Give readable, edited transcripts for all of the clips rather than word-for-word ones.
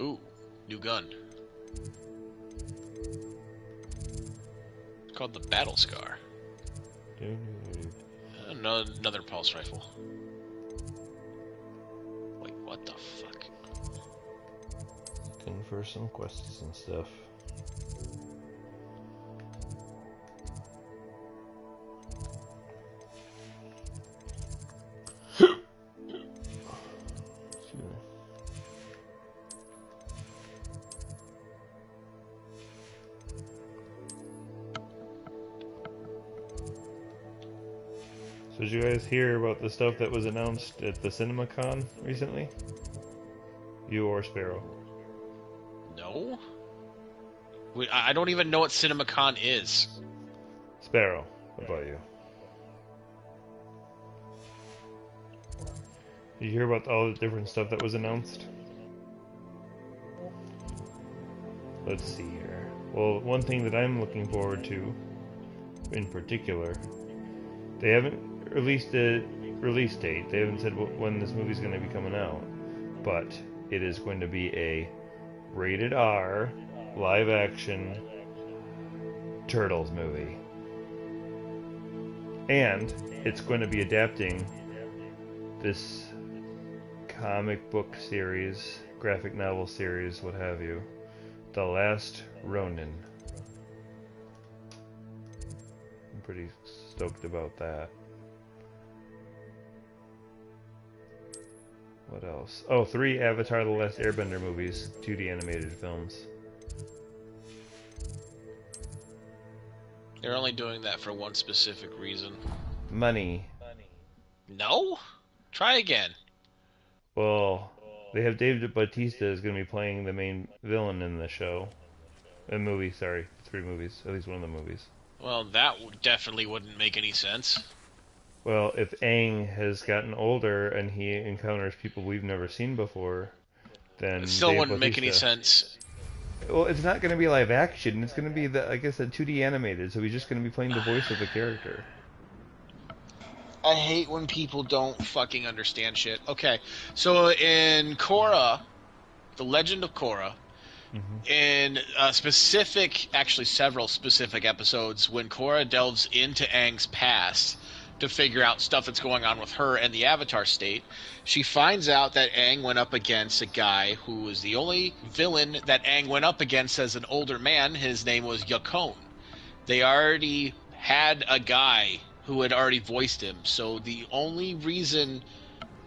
Ooh, new gun. It's called the Battle Scar. Another pulse rifle. Wait, what the fuck? Looking for some quests and stuff. So did you guys hear about the stuff that was announced at the CinemaCon recently? You or Sparrow? No? I don't even know what CinemaCon is. Sparrow, what about you? Did you hear about all the different stuff that was announced? Let's see here. Well, one thing that I'm looking forward to, in particular, they haven't released a release date. They haven't said when this movie's going to be coming out, but it is going to be a rated R live action Turtles movie. And it's going to be adapting this comic book series, graphic novel series, what have you, The Last Ronin. I'm pretty stoked about that. What else? Oh, 3 Avatar The Last Airbender movies, 2D animated films. They're only doing that for one specific reason. Money. No? Try again. Well, they have David Bautista is going to be playing the main villain in the show. Movie, sorry. 3 movies. At least one of the movies. Well, that definitely wouldn't make any sense. Well, if Aang has gotten older and he encounters people we've never seen before, then It still Dave wouldn't make any Bautista- sense. Well, it's not going to be live action. It's going to be, I guess, a 2D animated, so he's just going to be playing the voice of the character. I hate when people don't fucking understand shit. Okay, so in Korra, The Legend of Korra, in actually several specific episodes, when Korra delves into Aang's past to figure out stuff that's going on with her and the Avatar state, she finds out that Aang went up against a guy who was the only villain that Aang went up against as an older man. His name was Yakone. They already had a guy who had already voiced him, so the only reason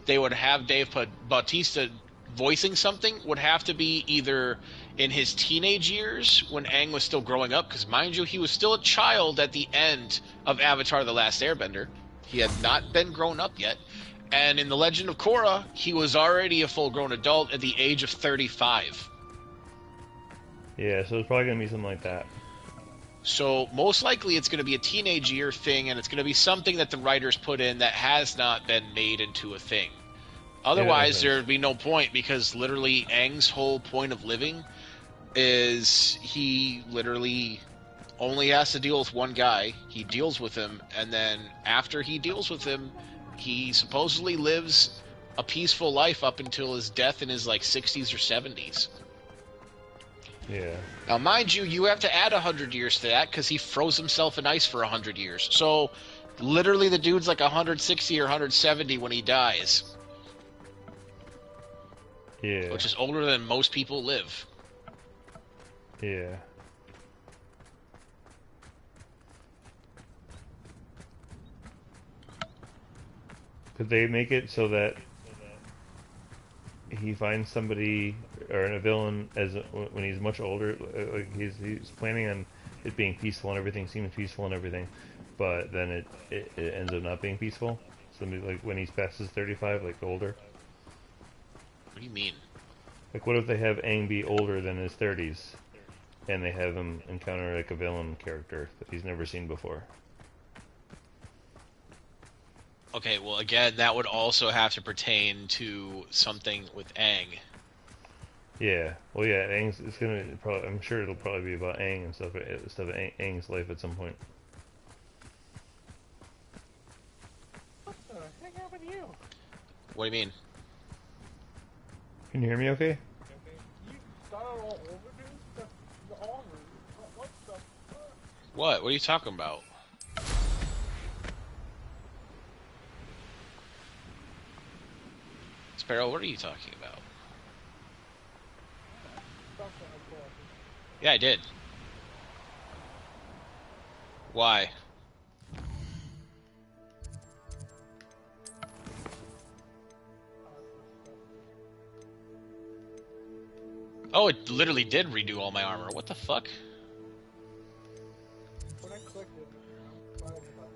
they would have Dave Bautista voicing something would have to be either in his teenage years when Aang was still growing up, because mind you, he was still a child at the end of Avatar The Last Airbender. He had not been grown up yet. And in The Legend of Korra, he was already a full-grown adult at the age of 35. Yeah, so it's probably going to be something like that. So most likely it's going to be a teenage year thing, and it's going to be something that the writers put in that has not been made into a thing. Otherwise, Yeah, there would be no point, because literally Aang's whole point of living is he literally only has to deal with one guy. He deals with him, and then after he deals with him, he supposedly lives a peaceful life up until his death in his, 60s or 70s. Yeah. Now, mind you, you have to add 100 years to that, because he froze himself in ice for 100 years. So, literally, the dude's 160 or 170 when he dies. Yeah. Which is older than most people live. Yeah. Could they make it so that he finds somebody or a villain when he's much older? Like he's planning on it being peaceful and everything seems peaceful and everything, but then it ends up not being peaceful. Somebody like when he's past his 35, like older. What do you mean? Like what if they have Aang be older than his 30s, and they have him encounter like a villain character that he's never seen before? Okay, well, again, that would also have to pertain to something with Aang. Yeah, well, yeah, it's gonna probably. I'm sure it'll probably be about Aang and stuff of Aang's life at some point. What the heck happened to you? What do you mean? Can you hear me? Okay. What? What are you talking about? Sparrow, what are you talking about? Yeah, I did. Why? Oh, it literally did redo all my armor. What the fuck? When I clicked it, I was about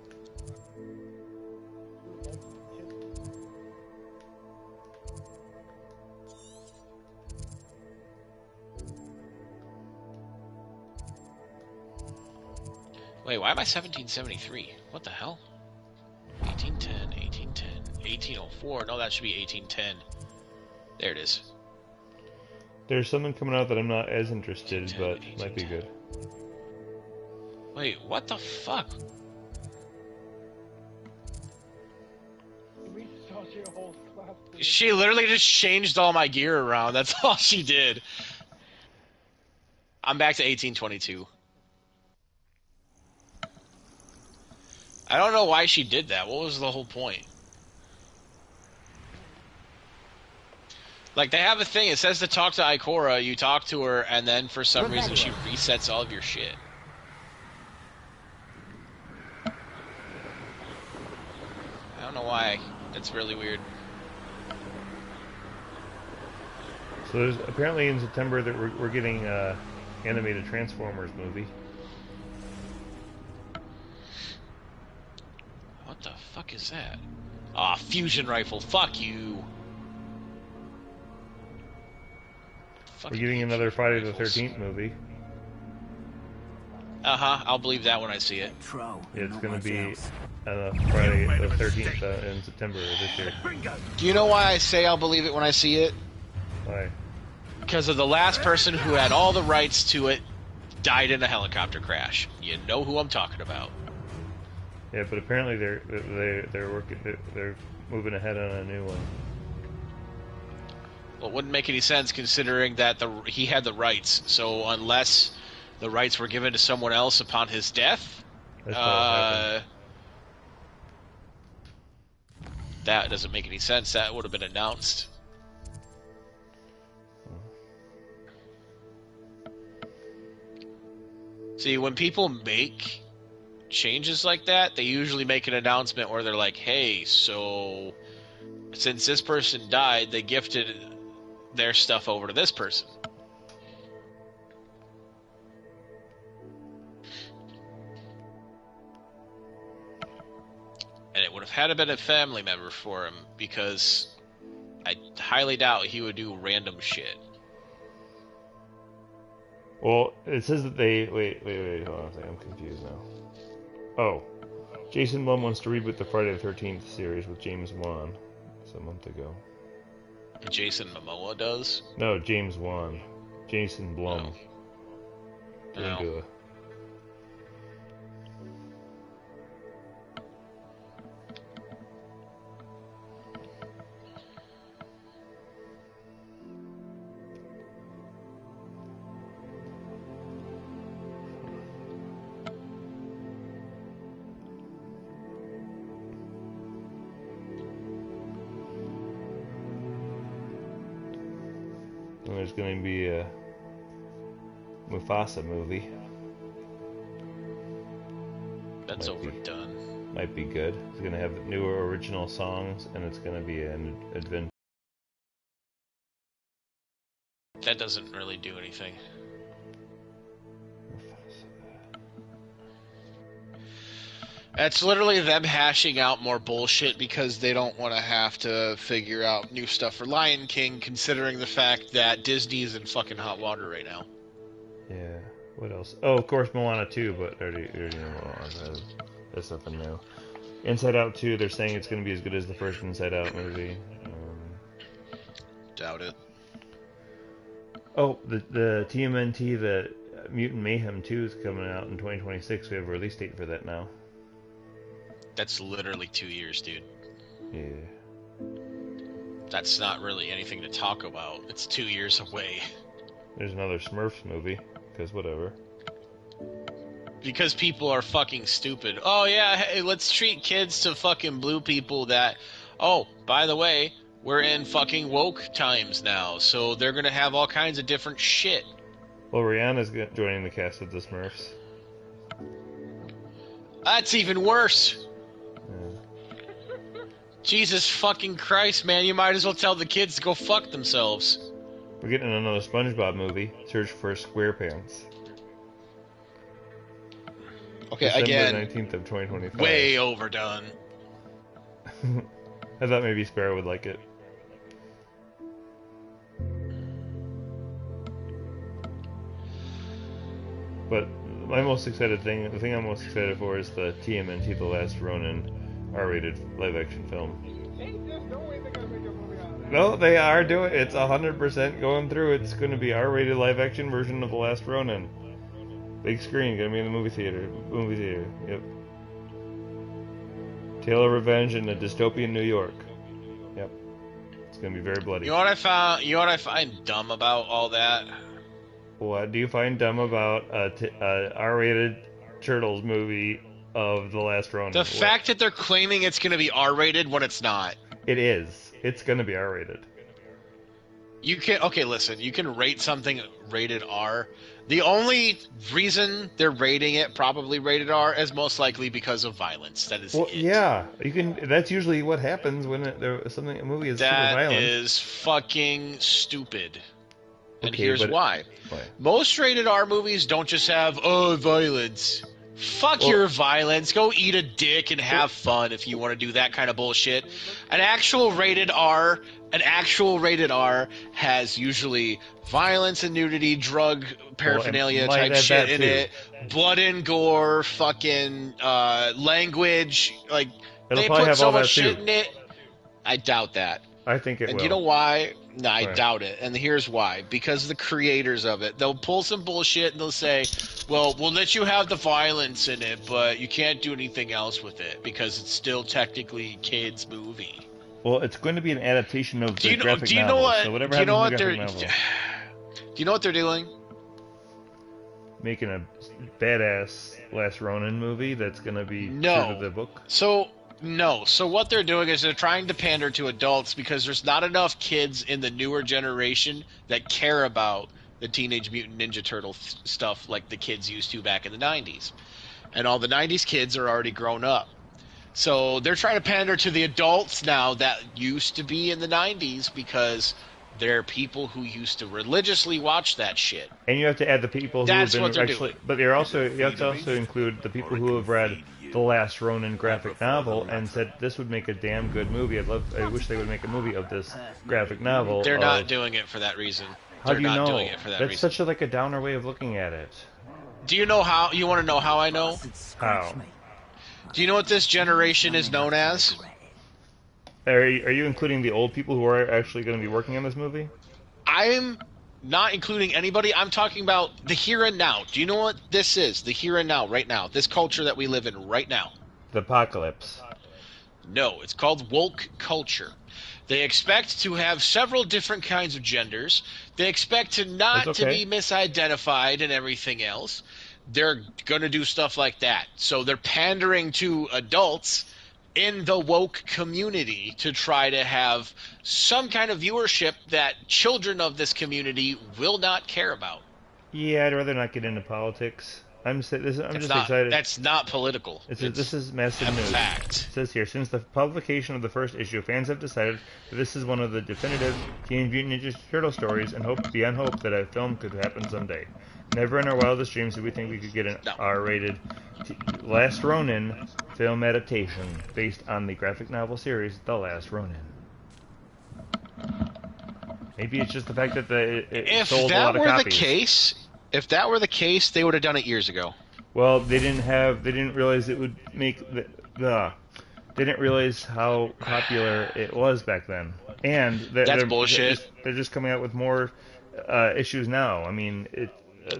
Wait, why am I 1773? What the hell? 1810, 1810, 1804. No, that should be 1810. There it is. There's something coming out that I'm not as interested, but might be good. Wait, what the fuck? We saw your whole class. She literally just changed all my gear around. That's all she did. I'm back to 1822. I don't know why she did that. What was the whole point? Like, they have a thing. It says to talk to Ikora. You talk to her, and then for some reason she resets all of your shit. I don't know why. That's really weird. So there's apparently in September that we're getting animated Transformers movie. What the fuck is that? Ah, fusion rifle. Fuck you. We're getting another Friday the 13th movie. Uh-huh, I'll believe that when I see it. It's going to be Friday the 13th in September of this year. Do you know why I say I'll believe it when I see it? Why? Because of the last person who had all the rights to it died in a helicopter crash. You know who I'm talking about. Yeah, but apparently they're moving ahead on a new one. Well, it wouldn't make any sense considering that he had the rights. So unless the rights were given to someone else upon his death, that doesn't make any sense. That would have been announced. See, when people make changes like that, they usually make an announcement where they're like, hey, so since this person died, they gifted their stuff over to this person. And it would have had to been a family member for him, because I highly doubt he would do random shit. Well, it says that they... Wait, hold on a second, I'm confused now. Oh. Jason Blum wants to reboot the Friday the 13th series with James Wan. That's a month ago. Jason Momoa does? No, James Wan. Jason Blum. No. Didn't do it. And there's going to be a Mufasa movie. That's overdone. Might be good. It's going to have newer original songs, and it's going to be an adventure. That doesn't really do anything. It's literally them hashing out more bullshit because they don't want to have to figure out new stuff for Lion King, considering the fact that Disney is in fucking hot water right now. Yeah. What else? Oh, of course, Moana 2, but already know Moana. That's nothing new. Inside Out 2, they're saying it's going to be as good as the first Inside Out movie. Doubt it. Oh, the TMNT, the Mutant Mayhem 2 is coming out in 2026. We have a release date for that now. That's literally 2 years, dude. Yeah. That's not really anything to talk about. It's 2 years away. There's another Smurfs movie, because whatever. because people are fucking stupid. Oh yeah, hey, let's treat kids to fucking blue people that. Oh, by the way, we're in fucking woke times now, so they're gonna have all kinds of different shit. Well, Rihanna's joining the cast of the Smurfs. That's even worse. Yeah. Jesus fucking Christ, man! You might as well tell the kids to go fuck themselves. We're getting another SpongeBob movie. Search for SquarePants. Okay, December again, 19th of 2025. way overdone. I thought maybe Sparrow would like it. But my most excited thing, the thing I'm most excited for is the TMNT The Last Ronin R-rated live-action film. Ain't there's no way they're gonna make a movie out of that. No, they are doing it. It's 100% going through. It's going to be R-rated live-action version of The Last Ronin. Big screen, gonna be in the movie theater. Yep. Tale of Revenge in a dystopian New York. Yep. It's gonna be very bloody. You know what I found? You know what I find dumb about all that? What do you find dumb about a R-rated Turtles movie of The Last Ronin? The fact that they're claiming it's going to be R-rated when it's not. It is. It's going to be R-rated. You can listen. You can rate something rated R. The only reason they're rating it probably rated R is most likely because of violence. That is it. Yeah, you can. That's usually what happens when a movie is super violent. That is fucking stupid. And Okay, here's why. Most rated R movies don't just have, violence. Fuck your violence. Go eat a dick and have fun if you want to do that kind of bullshit. An actual rated R has usually violence and nudity, drug paraphernalia type shit in it, blood and gore, fucking language. Like, It'll they probably put have so all much that shit too. in it. I doubt that. I think it And will. you know why? No, I Right. doubt it. And here's why. Because the creators of it. They'll pull some bullshit and they'll say, well, we'll let you have the violence in it, but you can't do anything else with it because it's still technically a kid's movie. Well, it's going to be an adaptation of the graphic do you novel. know what? So whatever do you know happens what in the they're? graphic novel, Do you know what they're doing? making a badass Last Ronin movie that's going to be No. true to the book. So what they're doing is they're trying to pander to adults because there's not enough kids in the newer generation that care about the Teenage Mutant Ninja Turtle stuff like the kids used to back in the 90s. And all the 90s kids are already grown up. So they're trying to pander to the adults now that used to be in the 90s because they're people who used to religiously watch that shit. And you have to add the people who That's have what been they're actually, doing. but you have to also include the people who have read the Last Ronin graphic novel and said this would make a damn good movie. I wish they would make a movie of this graphic novel. They're not doing it for that reason. How They're do you not know? doing it for that That's reason. such a downer way of looking at it. Do you know how? You want to know how I know? How? Do you know what this generation is known as? Are you including the old people who are actually going to be working on this movie? I'm not including anybody. I'm talking about the here and now. Do you know what this is? The here and now, right now. This culture that we live in right now. The apocalypse. No, it's called woke culture. They expect to have several different kinds of genders. They expect to not That's to okay. be misidentified and everything else. They're going to do stuff like that. So they're pandering to adults in the woke community to try to have some kind of viewership that children of this community will not care about. Yeah, I'd rather not get into politics. I'm just excited. That's not political. This is massive a news. fact. It says here, since the publication of the first issue, fans have decided that this is one of the definitive Teenage Mutant Ninja Turtle stories and hope beyond hope that a film could happen someday. Never in our wildest dreams did we think we could get an No. R-rated Last Ronin film adaptation based on the graphic novel series The Last Ronin. Maybe it's just the fact that it If sold a that lot of were the copies. case, they would have done it years ago. Well, they didn't realize it would make they didn't realize how popular it was back then. And That's bullshit. They're just coming out with more issues now. I mean,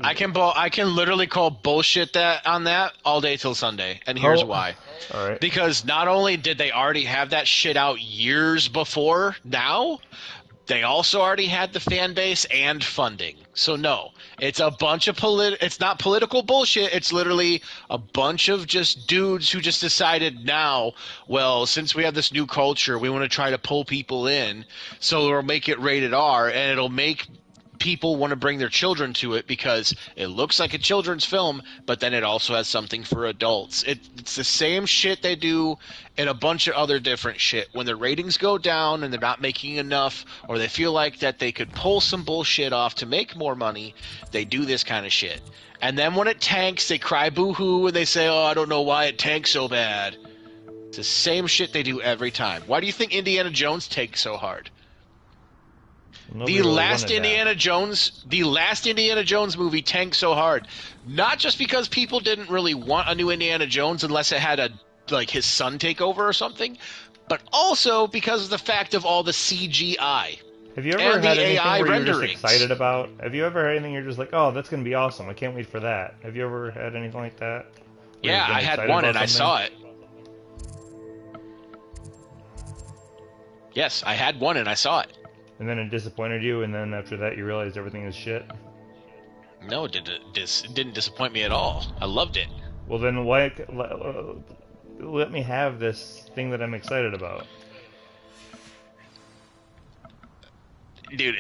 I can literally call bullshit on that all day till Sunday, and here's why. All right. Because not only did they already have that shit out years before now, They also already had the fan base and funding. So no, it's a bunch of it's not political bullshit. It's literally a bunch of just dudes who just decided now, well, since we have this new culture, we want to try to pull people in, so we'll make it rated R, and it'll make people want to bring their children to it because it looks like a children's film, but then it also has something for adults. It's the same shit they do in a bunch of other different shit. When their ratings go down and they're not making enough, or they feel like that they could pull some bullshit off to make more money, they do this kind of shit. And then when it tanks, they cry boo-hoo and they say, oh, I don't know why it tanked so bad. It's the same shit they do every time. Why do you think Indiana Jones takes so hard? The last Indiana Jones movie tanked so hard, not just because people didn't really want a new Indiana Jones unless it had his son take over or something, but also because of the fact of all the CGI. Have you ever had anything where you're just excited about? Have you ever had anything you're just like, oh, that's going to be awesome, I can't wait for that? Have you ever had anything like that? Yeah, I had one and I saw it. Yes, I had one and I saw it. And then it disappointed you, and then after that you realized everything is shit? No, it didn't disappoint me at all. I loved it. Well then why... let me have this thing that I'm excited about. Dude,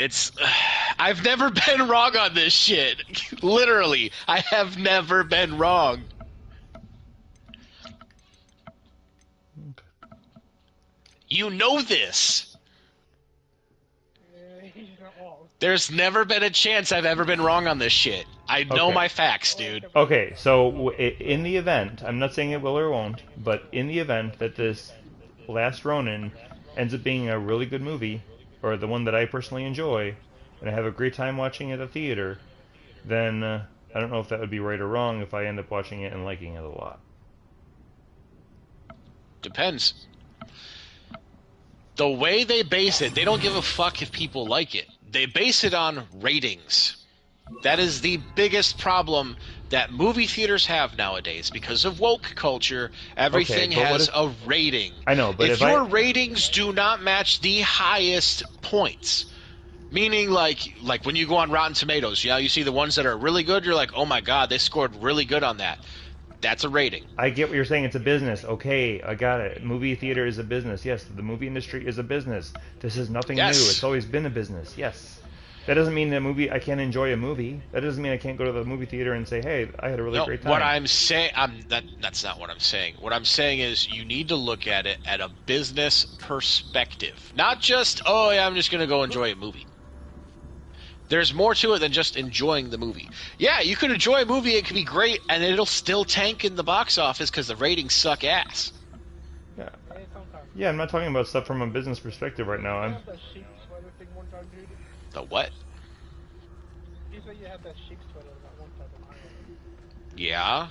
I've never been wrong on this shit. Literally, I have never been wrong. Okay. You know this. There's never been a chance I've ever been wrong on this shit. I know my facts, dude. Okay, so in the event, I'm not saying it will or won't, but in the event that this Last Ronin ends up being a really good movie, or the one that I personally enjoy, and I have a great time watching it at the theater, then I don't know if that would be right or wrong if I end up watching it and liking it a lot. Depends. The way they base it, they don't give a fuck if people like it. They base it on ratings. That is the biggest problem that movie theaters have nowadays. Because of woke culture, everything has a rating. I know, but if your ratings do not match the highest points, meaning like when you go on Rotten Tomatoes, you see the ones that are really good, you're like, oh my god, they scored really good on that. That's a rating. I get what you're saying. It's a business. Okay, I got it. Movie theater is a business. Yes, the movie industry is a business. This is nothing new. It's always been a business. Yes. That doesn't mean I can't enjoy a movie. That doesn't mean I can't go to the movie theater and say, hey, I had a really great time. What I'm saying, that's not what I'm saying. What I'm saying is you need to look at it at a business perspective. Not just, oh, yeah, I'm just going to go enjoy a movie. There's more to it than just enjoying the movie. Yeah, you could enjoy a movie, it could be great, and it'll still tank in the box office because the ratings suck ass. Yeah. Yeah, I'm not talking about stuff from a business perspective right now. The what? You said you had that sheep sweater that one time on Ireland. Yeah?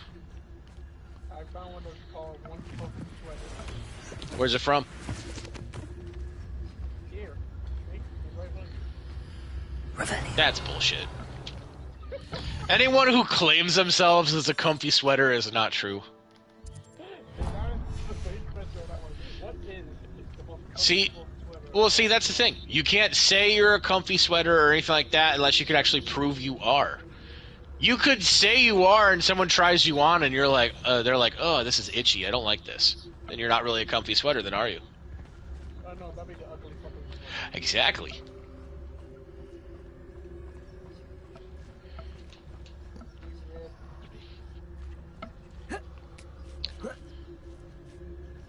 I found one that's called One Focus Sweater. Where's it from? Here. See? It's right there. That's bullshit. Anyone who claims themselves as a comfy sweater is not true. See, that's the thing. You can't say you're a comfy sweater or anything like that unless you can actually prove you are. You could say you are and someone tries you on and you're like, they're like, oh, this is itchy, I don't like this. Then you're not really a comfy sweater, then are you? No, that'd be the ugly fucking sweater. Exactly.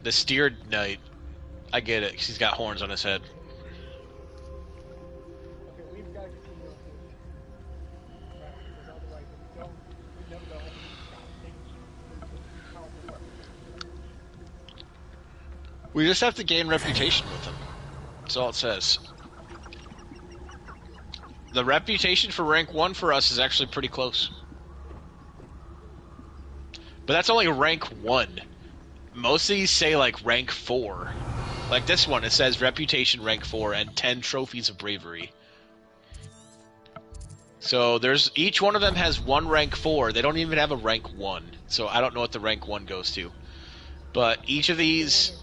The steered knight. I get it, 'cause he's got horns on his head. Okay, we've got to continue with this. Right, because otherwise we never know We just have to gain reputation with him. That's all it says. The reputation for rank 1 for us is actually pretty close. But that's only rank 1. Most of these say like rank 4. Like this one, it says reputation rank 4 and 10 trophies of bravery. So each one of them has one rank 4. They don't even have a rank 1. So I don't know what the rank 1 goes to. But each of these...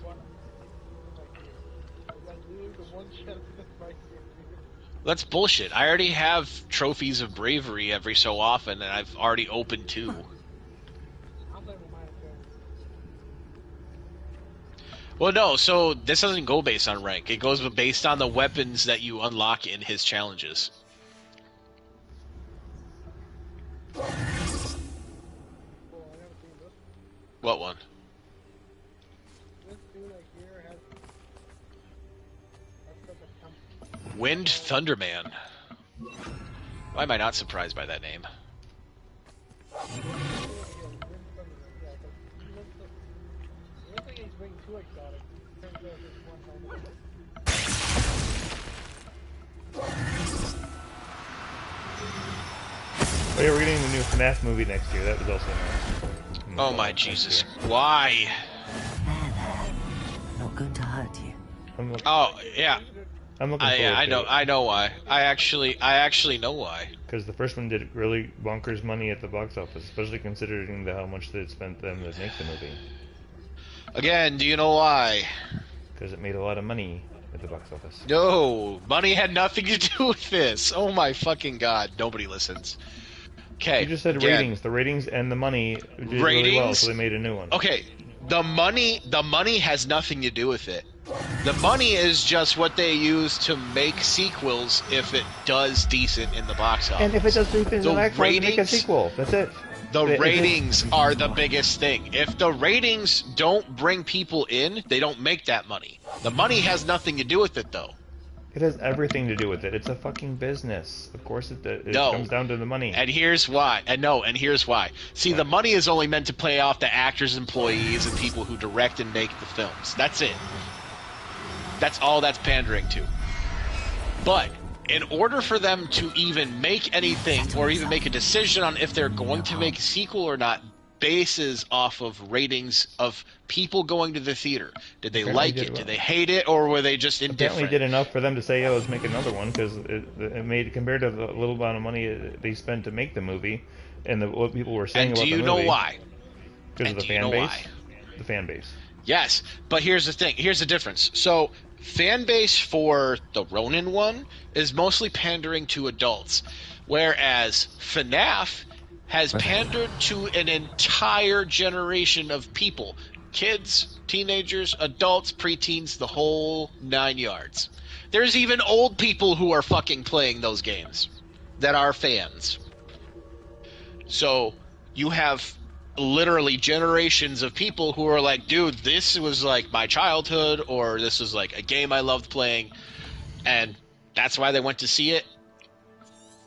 That's bullshit. I already have trophies of bravery every so often, and I've already opened 2. I'm playing with mine too. Well, no, so this doesn't go based on rank. It goes based on the weapons that you unlock in his challenges. Oh, I never seen this. What one? This dude right here has. That's such a temp. Wind Thunderman. Why am I not surprised by that name? Oh yeah, we're getting the new FNAF movie next year. That was also nice. Oh my Jesus. Why? Not going to hurt you. I'm looking, Oh, yeah. I'm looking forward to it. I know why. I actually know why. Because the first one did really bonkers money at the box office, especially considering how much they spent them to make the movie. Again, do you know why? Because it made a lot of money at the box office. No, money had nothing to do with this. Oh my fucking god, nobody listens. Okay. You just said again, ratings. The ratings and the money did really well, Ratings? so they made a new one. Okay, the money has nothing to do with it. The money is just what they use to make sequels if it does decent in the box office. And if it does decent in the next one, make a ratings- sequel. That's it. The If it- ratings are the biggest thing. If the ratings don't bring people in, they don't make that money. The money has nothing to do with it, though. It has everything to do with it. It's a fucking business. Of course it No. comes down to the money. And here's why. And here's why. See, the money is only meant to play off the actors, employees, and people who direct and make the films. That's it. That's all that's pandering to. But in order for them to even make anything or even make a decision on if they're going to make a sequel or not bases off of ratings of people going to the theater. Did they Apparently like did it? well. Did they hate it? Or were they just Apparently indifferent? did enough for them to say, "Oh, let's make another one," because it made compared to the little amount of money they spent to make the movie, and what people were saying And about do you the movie. know why? Because And of the do you fan know base. why? The fan base. Yes, but here's the thing. Here's the difference. So, fan base for the Ronin one is mostly pandering to adults, whereas FNAF has pandered to an entire generation of people. Kids, teenagers, adults, preteens, the whole 9 yards. There's even old people who are fucking playing those games that are fans. So, you have literally generations of people who are like, dude, this was like my childhood, or this was like a game I loved playing, and that's why they went to see it.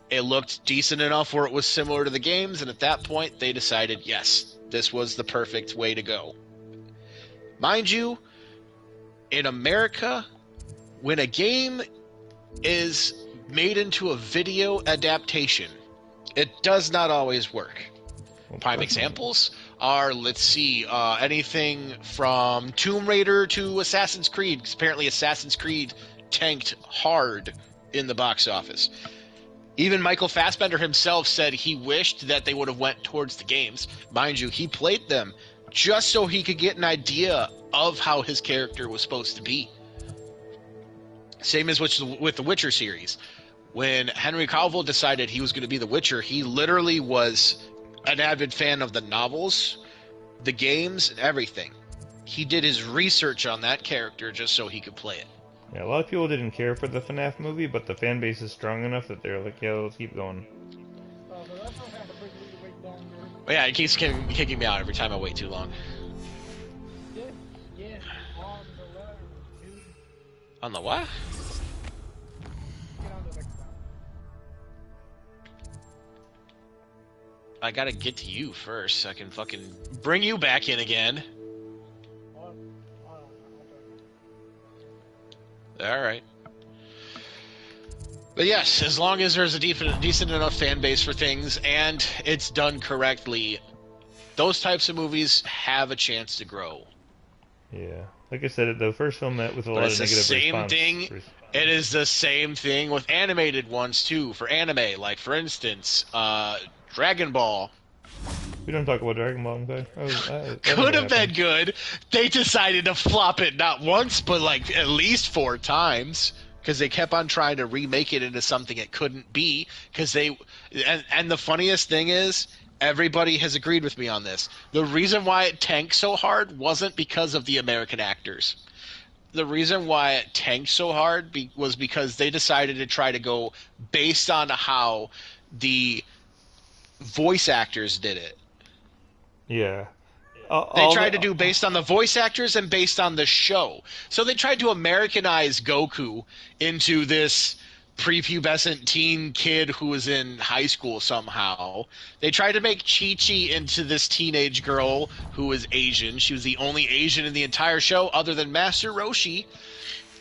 It looked decent enough where it was similar to the games, and at that point they decided, yes, this was the perfect way to go. Mind you, in America, when a game is made into a video adaptation, it does not always work. Well, Prime examples are, let's see, anything from Tomb Raider to Assassin's Creed. 'Cause apparently Assassin's Creed tanked hard in the box office. Even Michael Fassbender himself said he wished that they would have went towards the games. Mind you, he played them just so he could get an idea of how his character was supposed to be. Same as with the Witcher series. When Henry Cavill decided he was going to be the Witcher, he literally was an avid fan of the novels, the games, and everything. He did his research on that character just so he could play it. Yeah, a lot of people didn't care for the FNAF movie, but the fan base is strong enough that they're like, yeah, let's keep going. So that's not kind of bring me to wait longer. But yeah, it keeps kicking me out every time I wait too long. Yeah, on the letter, dude. On the what? Get on the next one. I gotta get to you first so I can fucking bring you back in again. Alright. But yes, as long as there's a decent enough fan base for things and it's done correctly, those types of movies have a chance to grow. Yeah. Like I said, the first film met with a But lot it's of the negative same response. thing. It is the same thing with animated ones too, for anime. Like for instance, Dragon Ball. We don't talk about Dragon Ball, okay? Could have been good. They decided to flop it not once, but like at least 4 times. because they kept on trying to remake it into something it couldn't be. Because and the funniest thing is, everybody has agreed with me on this. The reason why it tanked so hard wasn't because of the American actors. The reason why it tanked so hard was because they decided to try to go based on how the voice actors did it. Yeah. They tried to do based on the voice actors and based on the show. So they tried to Americanize Goku into this prepubescent teen kid who was in high school somehow. They tried to make Chi-Chi into this teenage girl who was Asian. She was the only Asian in the entire show other than Master Roshi.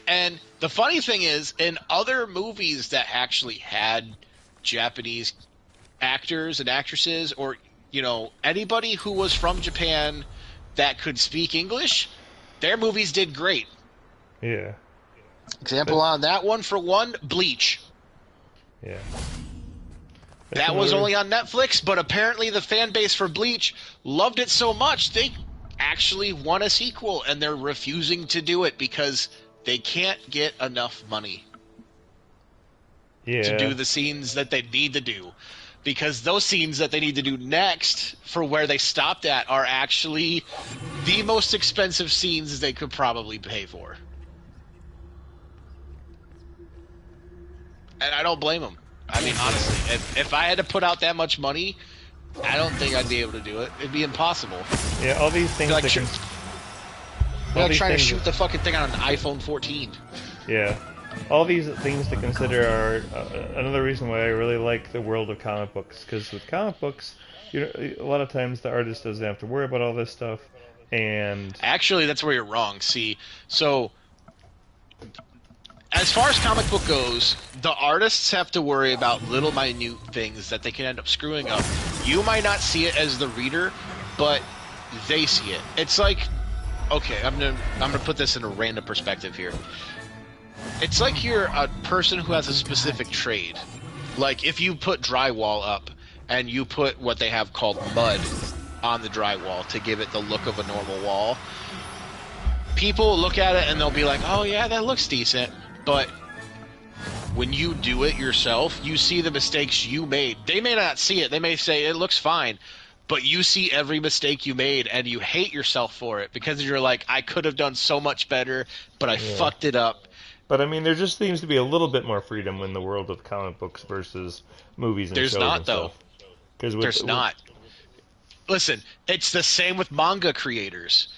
And the funny thing is, in other movies that actually had Japanese actors and actresses, or anybody who was from Japan that could speak English, their movies did great. Yeah. Example on that one, for one, Bleach. Yeah. That was only on Netflix, but apparently the fan base for Bleach loved it so much they actually want a sequel, and they're refusing to do it because they can't get enough money to do the scenes that they need to do. Because those scenes that they need to do next for where they stopped at are actually the most expensive scenes they could probably pay for. And I don't blame them. I mean, honestly, if I had to put out that much money, I don't think I'd be able to do it. It'd be impossible. Yeah, all these things... Like, trying to shoot the fucking thing on an iPhone 14. Yeah. All these things to consider are another reason why I really like the world of comic books. Because with comic books, a lot of times the artist doesn't have to worry about all this stuff. And actually, that's where you're wrong. See, so as far as comic book goes, the artists have to worry about little minute things that they can end up screwing up. You might not see it as the reader, but they see it. It's like, okay, I'm gonna put this in a random perspective here. It's like you're a person who has a specific trade. Like if you put drywall up and you put what they have called mud on the drywall to give it the look of a normal wall, people look at it and they'll be like, oh yeah, that looks decent. But when you do it yourself, you see the mistakes you made. They may not see it. They may say it looks fine. But you see every mistake you made and you hate yourself for it because you're like, I could have done so much better, but I fucked it up. But I mean, there just seems to be a little bit more freedom in the world of comic books versus movies and shows. There's not, though. There's not. Listen, it's the same with manga creators.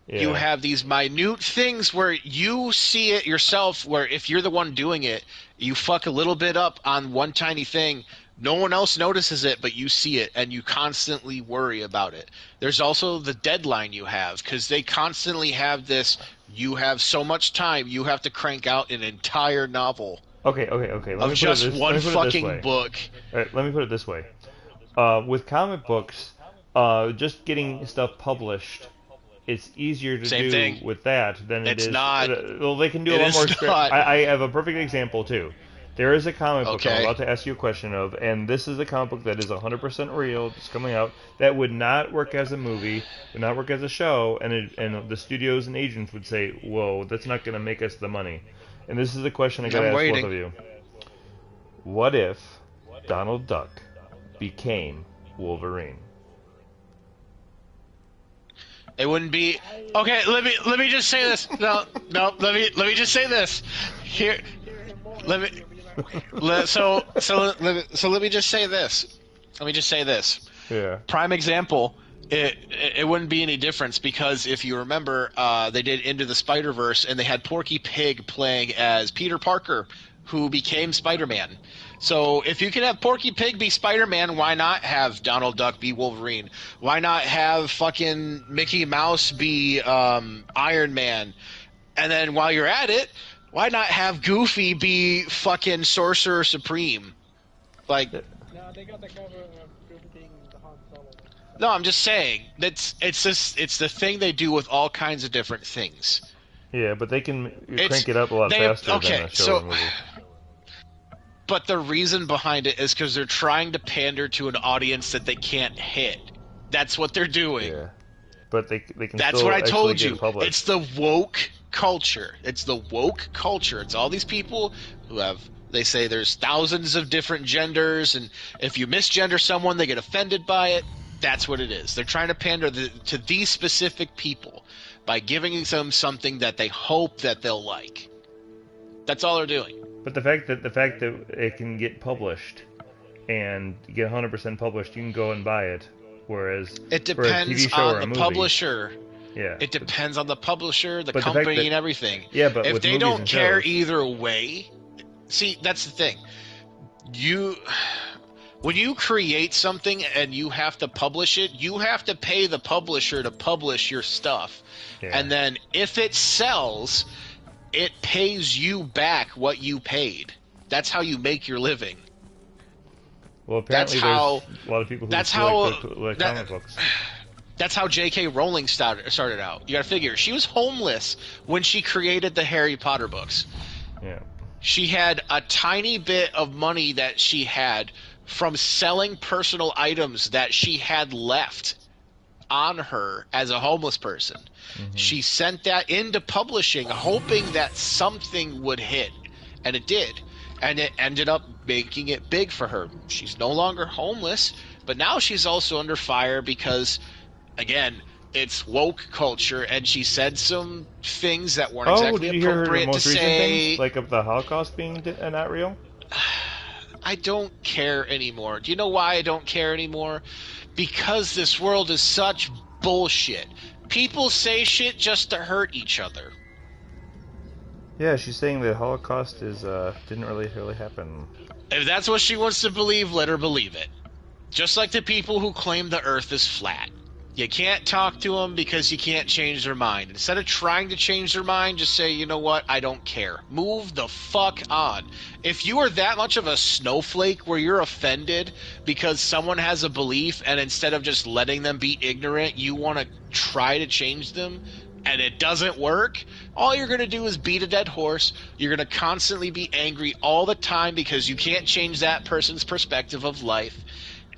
Yeah. You have these minute things where you see it yourself, where if you're the one doing it, you fuck a little bit up on one tiny thing. No one else notices it, but you see it, and you constantly worry about it. There's also the deadline you have, because they constantly have this, you have so much time, you have to crank out an entire novel. Okay. Of just one fucking book. All right, let me put it this way. With comic books, just getting stuff published, it's easier to do with that than it is. It's not. Well, they can do a lot more. I have a perfect example, too. There is a comic book I'm about to ask you a question of, and this is a comic book that is 100% real, it's coming out, that would not work as a movie, would not work as a show, and the studios and agents would say, whoa, that's not going to make us the money. And this is a question I got to ask both of you. What if Donald Duck became Wolverine? It wouldn't be... Okay, let me just say this. No, let me just say this. Here, let me... So let me just say this. Yeah. Prime example. It wouldn't be any difference because if you remember, they did Into the Spider-Verse and they had Porky Pig playing as Peter Parker, who became Spider-Man. So if you can have Porky Pig be Spider-Man, why not have Donald Duck be Wolverine? Why not have fucking Mickey Mouse be Iron Man? And then while you're at it, why not have Goofy be fucking Sorcerer Supreme? Like, No, they got the cover of Goofy being the Han Solo. no, I'm just saying it's the thing they do with all kinds of different things. Yeah, but they can crank it up a lot faster than a show or movie. But the reason behind it is because they're trying to pander to an audience that they can't hit. That's what they're doing. Yeah, but they can. That's still what I told get you. published. It's the woke culture. It's the woke culture. It's all these people who have, they say there's thousands of different genders, and if you misgender someone, they get offended by it. That's what it is. They're trying to pander to these specific people by giving them something that they hope that they'll like. That's all they're doing. But the fact that it can get published and get 100% published, you can go and buy it. Whereas it depends on the publisher. Yeah. It depends on the publisher, the company, and everything. Yeah, but if with they movies don't and care shows, either way, see, that's the thing. When you create something and you have to publish it, you have to pay the publisher to publish your stuff. Yeah. And then if it sells, it pays you back what you paid. That's how you make your living. Well, apparently there's a lot of people who like comic books. That's how J.K. Rowling started out. You gotta figure, she was homeless when she created the Harry Potter books. Yeah. She had a tiny bit of money that she had from selling personal items that she had left on her as a homeless person. Mm-hmm. She sent that into publishing, hoping that something would hit, and it did. And it ended up making it big for her. She's no longer homeless, but now she's also under fire because, again, it's woke culture, and she said some things that weren't exactly did you hear appropriate her most to recent say. Things, like of the Holocaust being not real? I don't care anymore. Do you know why I don't care anymore? Because this world is such bullshit. People say shit just to hurt each other. Yeah, she's saying the Holocaust didn't really happen. If that's what she wants to believe, let her believe it. Just like the people who claim the Earth is flat. You can't talk to them because you can't change their mind. Instead of trying to change their mind, just say, you know what, I don't care. Move the fuck on. If you are that much of a snowflake where you're offended because someone has a belief and instead of just letting them be ignorant, you want to try to change them, and it doesn't work, all you're going to do is beat a dead horse. You're going to constantly be angry all the time because you can't change that person's perspective of life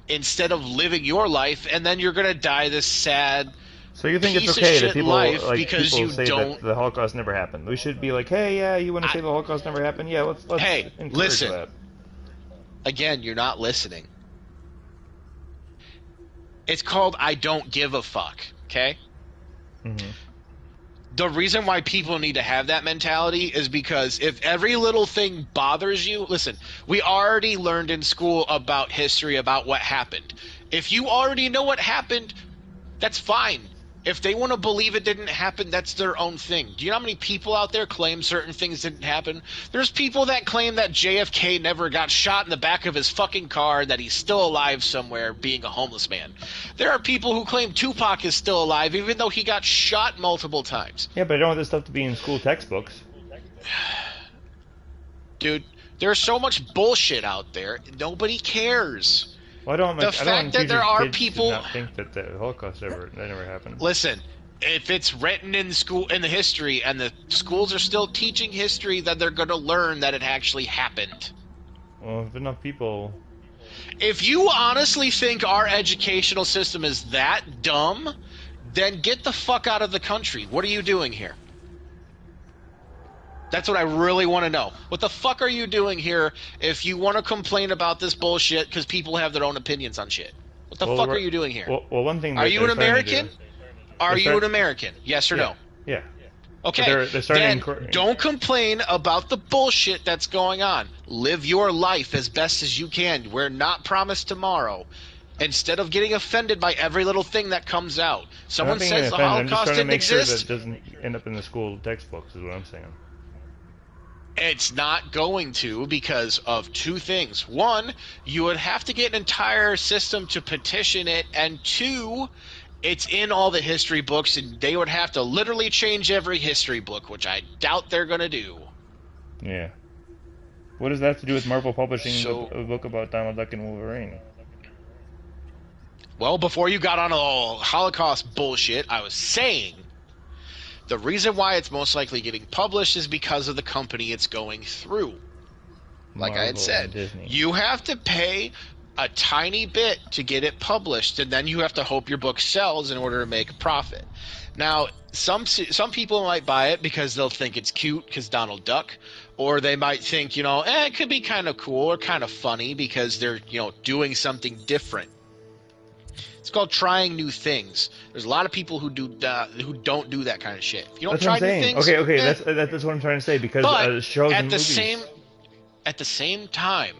instead of living your life, and then you're going to die this sad So you think piece it's okay of that shit people, life like, because people you say don't... that the Holocaust never happened? We should be like, hey, yeah, you want to say the Holocaust never happened? Yeah, let's hey, encourage listen. that. Again, you're not listening. It's called I don't give a fuck, okay? Mm-hmm. The reason why people need to have that mentality is because if every little thing bothers you, listen, we already learned in school about history, about what happened. If you already know what happened, that's fine. If they want to believe it didn't happen, that's their own thing. Do you know how many people out there claim certain things didn't happen? There's people that claim that JFK never got shot in the back of his fucking car, that he's still alive somewhere being a homeless man. There are people who claim Tupac is still alive even though he got shot multiple times. Yeah, but I don't want this stuff to be in school textbooks. Dude, there's so much bullshit out there. Nobody cares. Well, I don't want that there are kids people to not think that the Holocaust never happened. Listen, if it's written in school in the history and the schools are still teaching history, then they're going to learn that it actually happened. Well, if enough people... If you honestly think our educational system is that dumb, then get the fuck out of the country. What are you doing here? That's what I really want to know. What the fuck are you doing here if you want to complain about this bullshit because people have their own opinions on shit? What the fuck are you doing here? Well, one thing. Are you an American? Are you an American? Yes or no? Yeah. Okay. Then don't complain about the bullshit that's going on. Live your life as best as you can. We're not promised tomorrow. Instead of getting offended by every little thing that comes out. Someone says the Holocaust didn't exist. Sure that doesn't end up in the school textbooks, is what I'm saying. It's not going to because of two things. One, you would have to get an entire system to petition it, and two, it's in all the history books, and they would have to literally change every history book, which I doubt they're going to do. Yeah. What does that have to do with Marvel publishing a book about Donald Duck and Wolverine? Well, before you got on all Holocaust bullshit, I was saying the reason why it's most likely getting published is because of the company it's going through. Like I had said, you have to pay a tiny bit to get it published, and then you have to hope your book sells in order to make a profit. Now, some people might buy it because they'll think it's cute because Donald Duck, or they might think, it could be kind of cool or kind of funny because they're, doing something different. It's called trying new things. There's a lot of people who don't do that kind of shit. If you don't That's try what I'm new saying. things, Okay, that's what I'm trying to say, because shows and movies. At the same time,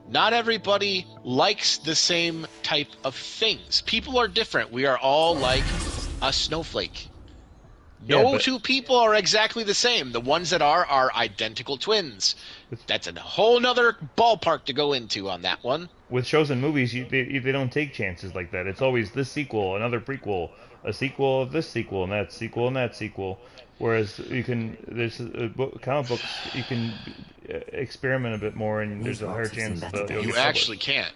not everybody likes the same type of things. People are different. We are all like a snowflake. No two people are exactly the same. The ones that are identical twins. That's a whole nother ballpark to go into on that one. With shows and movies, they don't take chances like that. It's always this sequel, another prequel, a sequel of this sequel, and that sequel, and that sequel. Whereas there's comic books, you can experiment a bit more, and there's a higher chance that you actually can't.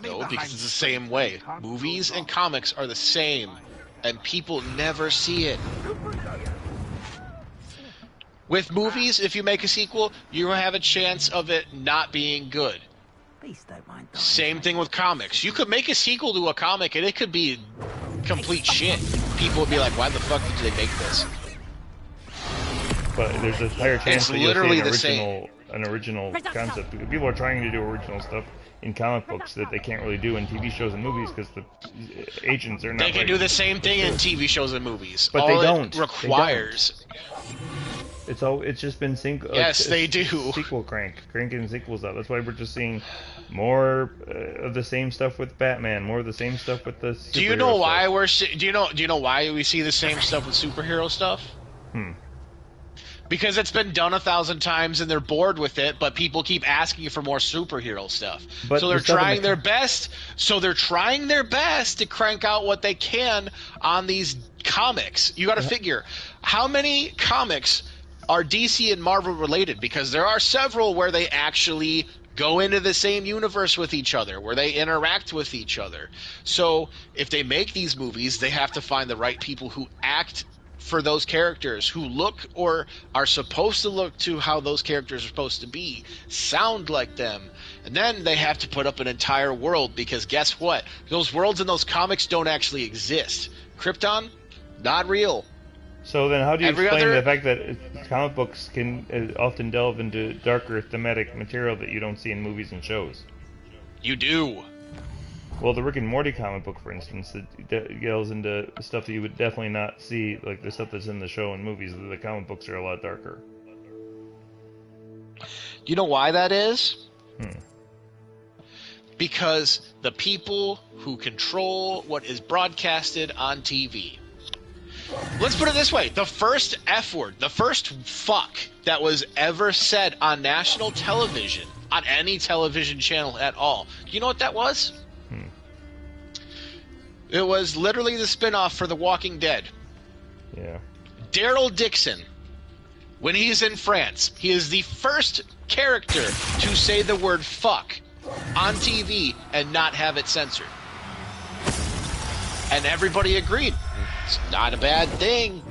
No, because it's the same way. Movies and comics are the same, and people never see it. With movies, if you make a sequel, you have a chance of it not being good. Same thing with comics. You could make a sequel to a comic, and it could be complete shit. People would be like, why the fuck did they make this? But there's a higher chance that you'll see an the original concept. People are trying to do original stuff in comic books that they can't really do in TV shows and movies because the agents are not. They can do the same thing in TV shows and movies. But all they don't. It requires. It's just been Yes, they do. Sequel cranking sequels out. That's why we're just seeing more of the same stuff with Batman, more of the same stuff with the. Do you know why Do you know why we see the same stuff with superhero stuff? Because it's been done 1,000 times and they're bored with it, but people keep asking for more superhero stuff. But so they're trying their best. So they're trying their best to crank out what they can on these comics. You got to figure how many comics are DC and Marvel related, because there are several where they actually go into the same universe with each other, where they interact with each other. So if they make these movies, they have to find the right people who act for those characters, who look or are supposed to look to how those characters are supposed to be, sound like them. And then they have to put up an entire world, because guess what? Those worlds in those comics don't actually exist. Krypton, not real. So then how do you explain the fact that comic books can often delve into darker thematic material that you don't see in movies and shows? You do. Well, the Rick and Morty comic book, for instance, that delves into stuff that you would definitely not see, like the stuff that's in the show and movies. The comic books are a lot darker. Do you know why that is? Because the people who control what is broadcasted on TV. Let's put it this way. The first F word, the first fuck that was ever said on national television, on any television channel at all, do you know what that was? It was literally the spinoff for The Walking Dead. Yeah. Daryl Dixon, when he's in France, he is the first character to say the word fuck on TV and not have it censored. And everybody agreed. It's not a bad thing.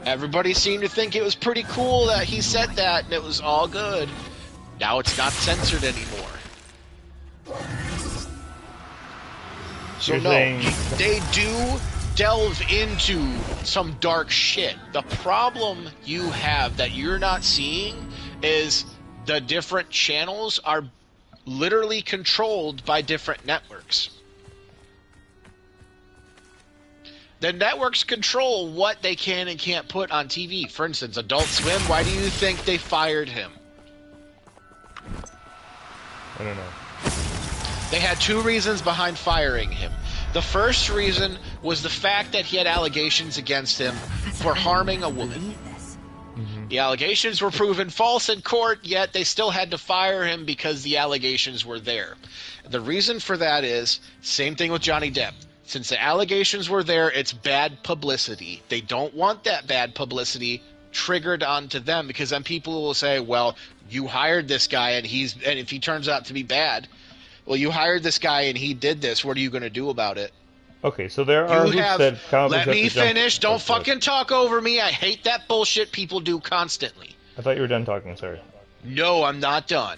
Everybody seemed to think it was pretty cool that he said that, and it was all good. Now it's not censored anymore. So they do delve into some dark shit. The problem you have that you're not seeing is the different channels are literally controlled by different networks. The networks control what they can and can't put on TV. For instance, Adult Swim, why do you think they fired him? I don't know. They had two reasons behind firing him. The first reason was the fact that he had allegations against him for harming a woman. The allegations were proven false in court, yet they still had to fire him because the allegations were there. The reason for that is, same thing with Johnny Depp. Since the allegations were there, it's bad publicity. They don't want that bad publicity triggered onto them, because then people will say, well, you hired this guy and if he turns out to be bad, well, you hired this guy and he did this. What are you going to do about it? Okay, so there are hoops that comic books Let me finish. Don't Okay. fucking talk over me. I hate that bullshit people do constantly. I thought you were done talking, sorry. No, I'm not done.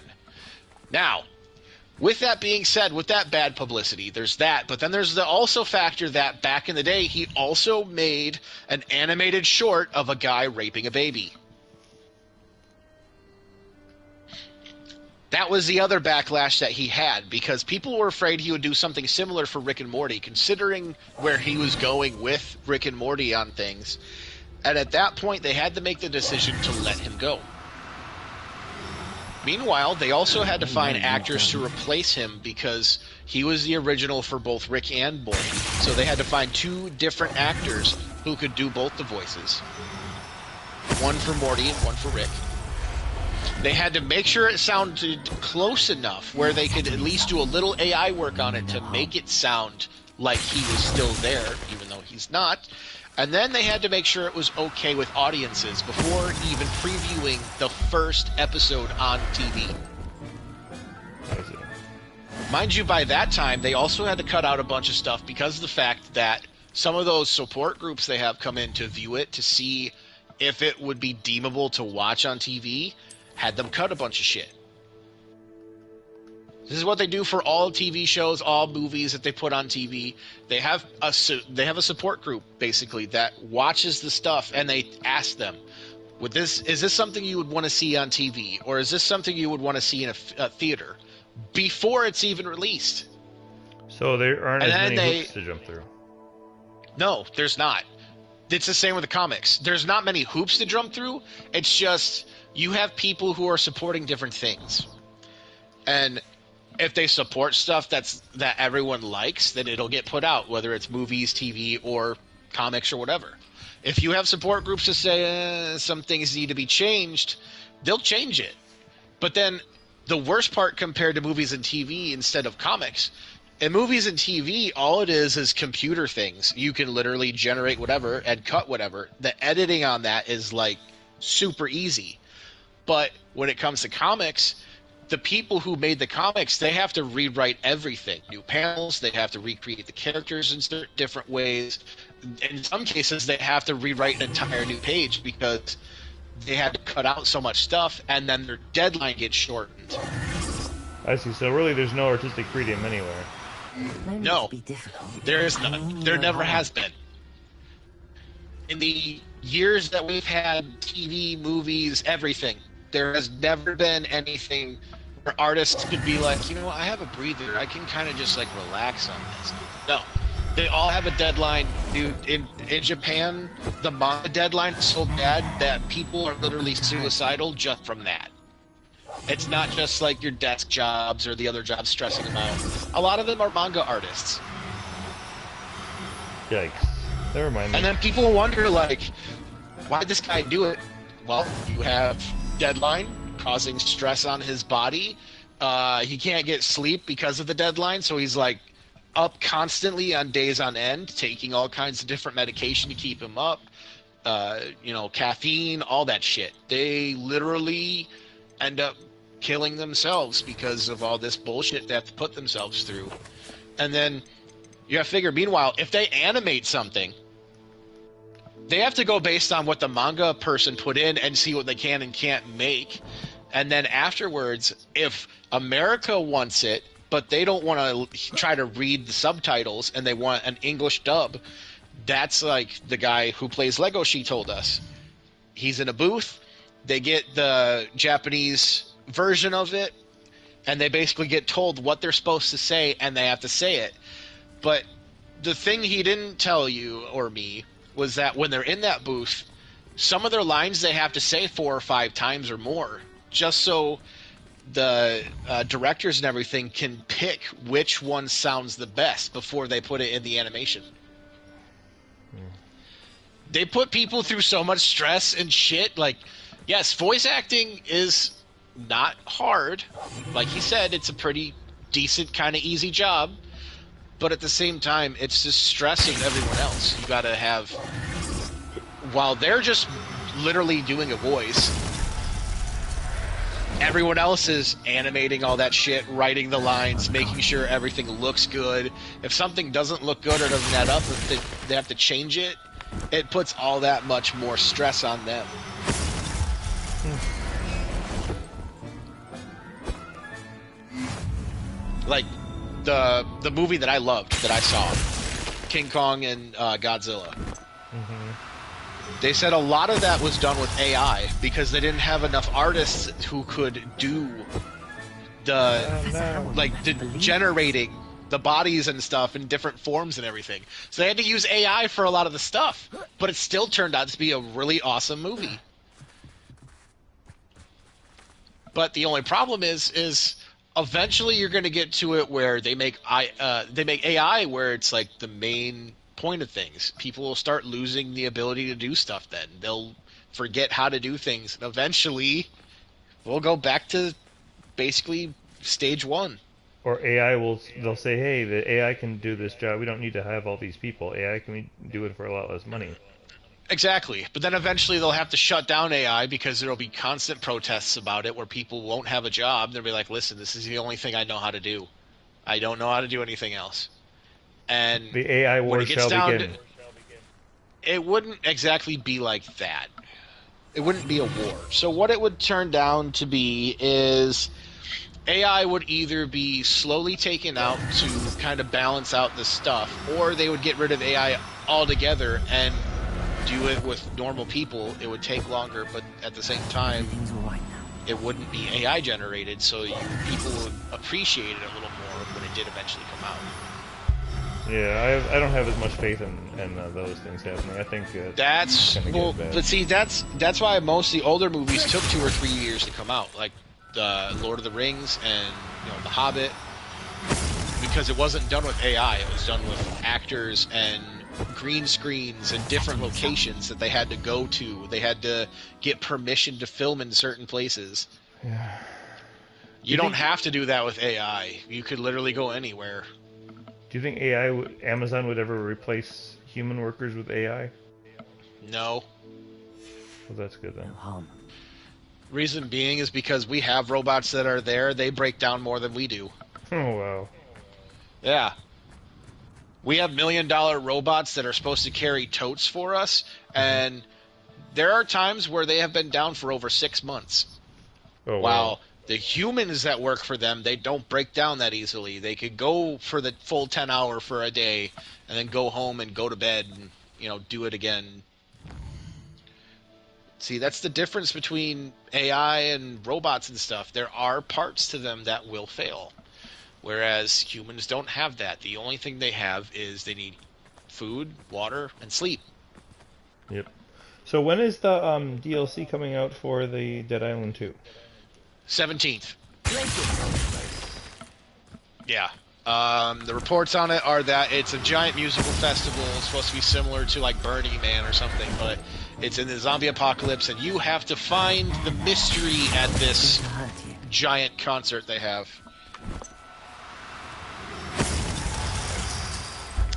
Now, With that being said, with that bad publicity, there's that. But then there's the also factor that back in the day, he also made an animated short of a guy raping a baby. That was the other backlash that he had, because people were afraid he would do something similar for Rick and Morty, considering where he was going with Rick and Morty on things. And at that point, they had to make the decision to let him go. Meanwhile, they also had to find actors to replace him because he was the original for both Rick and Morty. So they had to find 2 different actors who could do both the voices. One for Morty and one for Rick. They had to make sure it sounded close enough where they could at least do a little AI work on it to make it sound like he was still there, even though he's not. And then they had to make sure it was okay with audiences before even previewing the first episode on TV. Mind you, by that time, they also had to cut out a bunch of stuff because of the fact that some of those support groups they have come in to view it to see if it would be deemable to watch on TV had them cut a bunch of shit. This is what they do for all TV shows, all movies that they put on TV. They have a support group, basically, that watches the stuff, and they ask them, is this something you would want to see on TV? Or is this something you would want to see in a theater? Before it's even released. So there aren't as many hoops to jump through. No, there's not. It's the same with the comics. There's not many hoops to jump through. It's just you have people who are supporting different things. And if they support stuff that everyone likes, then it'll get put out, whether it's movies, TV, or comics or whatever. If you have support groups that say some things need to be changed, they'll change it. But then the worst part compared to movies and TV instead of comics, in movies and TV, all it is computer things. You can literally generate whatever and cut whatever. The editing on that is like super easy. But when it comes to comics, the people who made the comics, they have to rewrite everything. New panels, they have to recreate the characters in different ways. In some cases, they have to rewrite an entire new page because they had to cut out so much stuff, and then their deadline gets shortened. I see. So really, there's no artistic freedom anywhere. No, there is none. There never has been. In the years that we've had TV, movies, everything, there has never been anything where artists could be like, you know, I have a breather. I can kind of just like relax on this. No, they all have a deadline. Dude, in Japan, the manga deadline is so bad that people are literally suicidal just from that. It's not just like your desk jobs or the other jobs stressing them out. A lot of them are manga artists. Yikes. Never mind. And then people wonder, like, why did this guy do it? Well, you have deadline causing stress on his body. He can't get sleep because of the deadline, so he's like up constantly on days on end, taking all kinds of different medication to keep him up. Caffeine, all that shit. They literally end up killing themselves because of all this bullshit they have to put themselves through. And then you have to figure, meanwhile, if they animate something, they have to go based on what the manga person put in and see what they can and can't make. And then afterwards, if America wants it, but they don't want to try to read the subtitles and they want an English dub, that's like the guy who plays Legoshi told us. He's in a booth, they get the Japanese version of it, and they basically get told what they're supposed to say, and they have to say it. But the thing he didn't tell you or me was that when they're in that booth, some of their lines they have to say 4 or 5 times or more, just so the directors and everything can pick which one sounds the best before they put it in the animation. They put people through so much stress and shit. Like, yes, voice acting is not hard. Like he said, it's a pretty decent, kind of easy job. But at the same time, it's just stressing everyone else. You gotta have... While they're just literally doing a voice, everyone else is animating all that shit, writing the lines, making sure everything looks good. If something doesn't look good or doesn't add up, if they have to change it, it puts all that much more stress on them. Like the movie that I loved that I saw, King Kong and Godzilla. They said a lot of that was done with AI because they didn't have enough artists who could do the generating the bodies and stuff in different forms and everything. So they had to use AI for a lot of the stuff, but it still turned out to be a really awesome movie. But the only problem is eventually you're going to get to it where they make AI where it's like the main point of things. People will start losing the ability to do stuff then. They'll forget how to do things. And eventually we'll go back to basically stage one. Or they'll say, hey, the AI can do this job. We don't need to have all these people. AI can do it for a lot less money. Exactly. But then eventually they'll have to shut down AI because there'll be constant protests about it where people won't have a job. They'll be like, listen, this is the only thing I know how to do. I don't know how to do anything else. And the AI war shall begin. It wouldn't exactly be like that. It wouldn't be a war. So what it would turn down to be is AI would either be slowly taken out to kind of balance out the stuff, or they would get rid of AI altogether and do it with normal people. It would take longer, but at the same time, it wouldn't be AI generated, so people would appreciate it a little more when it did eventually come out. Yeah, I don't have as much faith in those things happening. I think but see, that's why most of the older movies took 2 or 3 years to come out, like the Lord of the Rings and The Hobbit, because it wasn't done with AI. It was done with actors and green screens and different locations that they had to go to. They had to get permission to film in certain places. Yeah. You don't have to do that with AI. You could literally go anywhere. Do you think Amazon would ever replace human workers with AI? No. Well, that's good then. Reason being is because we have robots that are there. They break down more than we do. Oh, wow. Yeah. We have $1 million robots that are supposed to carry totes for us, and there are times where they have been down for over 6 months. Oh, wow. While the humans that work for them, they don't break down that easily. They could go for the full 10 hour for a day and then go home and go to bed and, do it again. See, that's the difference between AI and robots and stuff. There are parts to them that will fail, whereas humans don't have that. The only thing they have is they need food, water, and sleep. Yep. So when is the DLC coming out for the Dead Island 2? 17th. Yeah. The reports on it are that it's a giant musical festival. It's supposed to be similar to like Burning Man or something, but it's in the zombie apocalypse, and you have to find the mystery at this giant concert they have.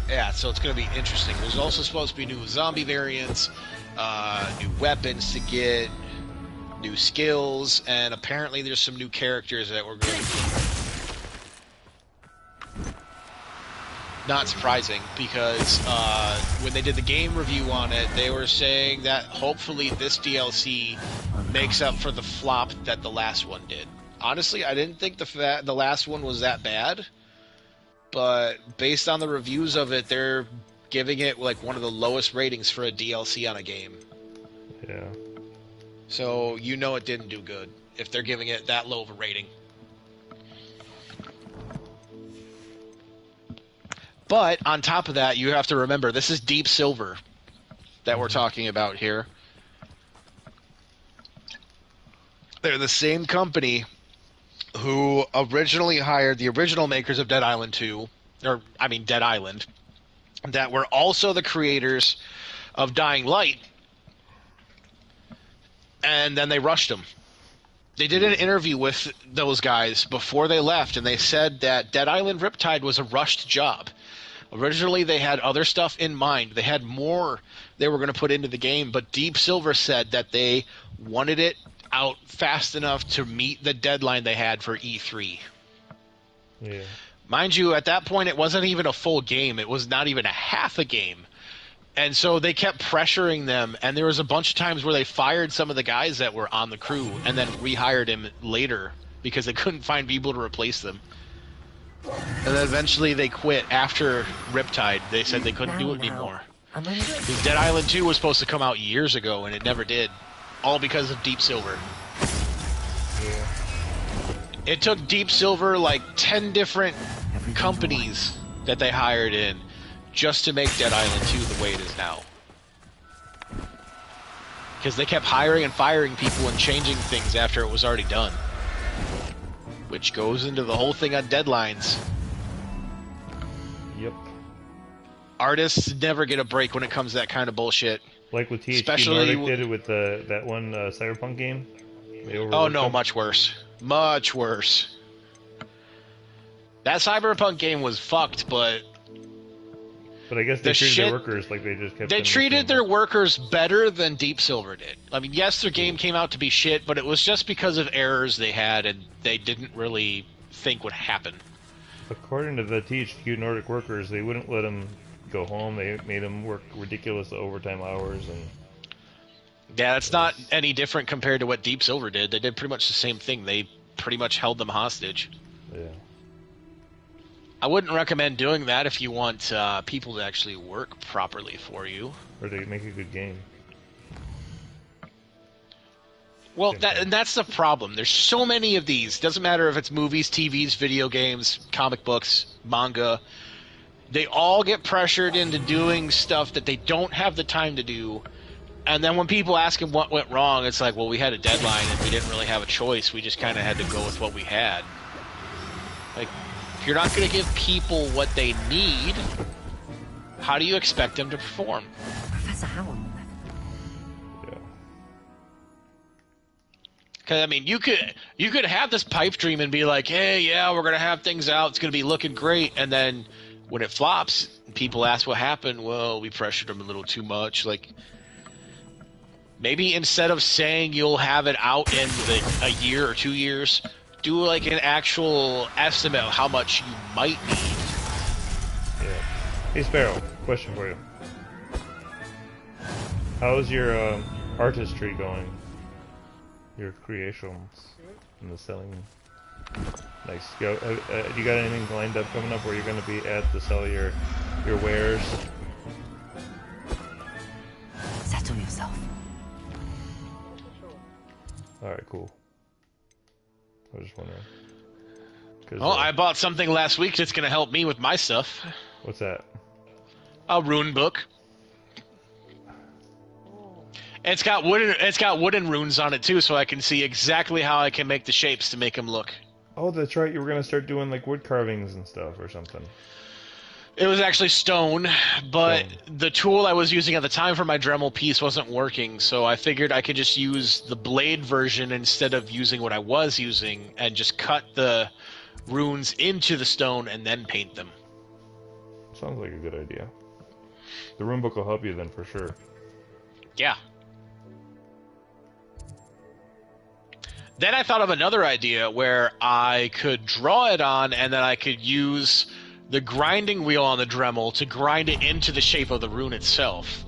Yeah, so it's going to be interesting. There's also supposed to be new zombie variants, new weapons to get, new skills, and apparently there's some new characters that we're going to... Not surprising, because when they did the game review on it, they were saying that hopefully this DLC makes up for the flop that the last one did. Honestly, I didn't think the last one was that bad, but based on the reviews of it, they're giving it like one of the lowest ratings for a DLC on a game. Yeah. So it didn't do good if they're giving it that low of a rating. But on top of that, you have to remember, this is Deep Silver that we're talking about here. They're the same company who originally hired the original makers of Dead Island 2, Dead Island, that were also the creators of Dying Light, and then they rushed them. They did an interview with those guys before they left, and they said that Dead Island Riptide was a rushed job. Originally, they had other stuff in mind. They had more they were going to put into the game, but Deep Silver said that they wanted it out fast enough to meet the deadline they had for E3. Yeah. Mind you, at that point, it wasn't even a full game. It was not even a half a game. And so they kept pressuring them, and there was a bunch of times where they fired some of the guys that were on the crew and then rehired him later because they couldn't find people to replace them. And then eventually they quit after Riptide. They said they couldn't do it anymore. Because Dead Island 2 was supposed to come out years ago, and it never did. All because of Deep Silver. Yeah. It took Deep Silver like 10 different companies that they hired in just to make Dead Island 2 the way it is now. Because they kept hiring and firing people and changing things after it was already done. Which goes into the whole thing on deadlines. Yep. Artists never get a break when it comes to that kind of bullshit. Like what THQ Especially Nordic did with that one Cyberpunk game. Oh no, much worse. Much worse. That Cyberpunk game was fucked, but I guess they treated their workers like they just kept. They treated their workers better than Deep Silver did. I mean, yes, their game came out to be shit, but it was just because of errors they had and they didn't really think would happen. According to the THQ Nordic workers, they wouldn't let them go home. They made them work ridiculous overtime hours and. Yeah, that's not any different compared to what Deep Silver did. They did pretty much the same thing. They pretty much held them hostage. Yeah. I wouldn't recommend doing that if you want people to actually work properly for you. Or to make a good game. Well, that's the problem. There's so many of these. Doesn't matter if it's movies, TVs, video games, comic books, manga. They all get pressured into doing stuff that they don't have the time to do. And then when people ask them what went wrong, it's like, well, we had a deadline and we didn't really have a choice. We just kind of had to go with what we had. Like, if you're not going to give people what they need, how do you expect them to perform? Professor Howell. Yeah. Because I mean, you could have this pipe dream and be like, hey, yeah, we're going to have things out. It's going to be looking great. And then when it flops, people ask what happened. Well, we pressured them a little too much. Like, maybe instead of saying you'll have it out in a year or 2 years, do like an actual estimate of how much you might need. Yeah. Hey Sparrow, question for you. How's your artistry going? Your creations and the selling. Nice. You got anything lined up coming up where you're going to be at to sell your wares? Settle yourself. Alright, cool. I was just wondering. Well, I bought something last week that's going to help me with my stuff. What's that? A rune book. It's got wooden runes on it too, so I can see exactly how I can make the shapes to make them look. Oh, that's right. You were going to start doing like wood carvings and stuff or something. It was actually stone, but the tool I was using at the time for my Dremel piece wasn't working, so I figured I could just use the blade version instead of using what I was using and just cut the runes into the stone and then paint them. Sounds like a good idea. The rune book will help you then for sure. Yeah. Then I thought of another idea where I could draw it on and then I could use the grinding wheel on the Dremel to grind it into the shape of the rune itself.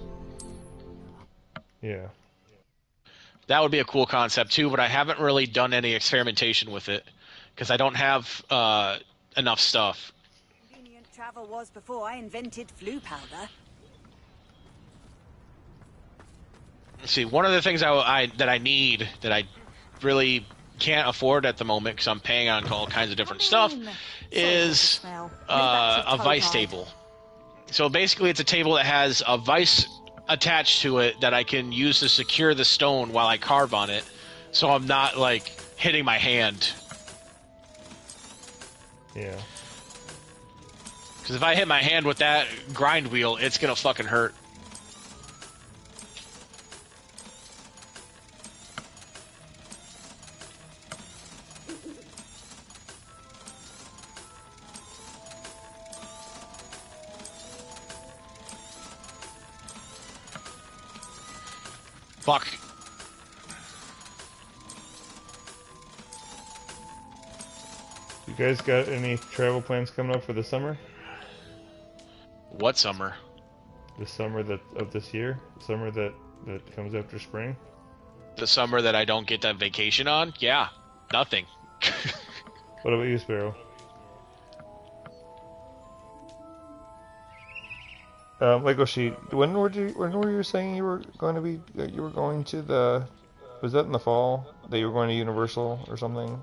Yeah. That would be a cool concept too, but I haven't really done any experimentation with it because I don't have enough stuff. Convenient travel was before I invented flu powder. See, one of the things that I need that I really can't afford at the moment because I'm paying on all kinds of different stuff is a vice table. So basically it's a table that has a vice attached to it that I can use to secure the stone while I carve on it, so I'm not like hitting my hand. Yeah. Because if I hit my hand with that grind wheel, it's gonna fucking hurt. Fuck. You guys got any travel plans coming up for the summer? What summer? The summer of this year? The summer that comes after spring? The summer that I don't get that vacation on? Yeah, nothing. What about you, Sparrow? Lego Sheet. When were you saying you were going to be? That you were going to the? Was that in the fall? That you were going to Universal or something?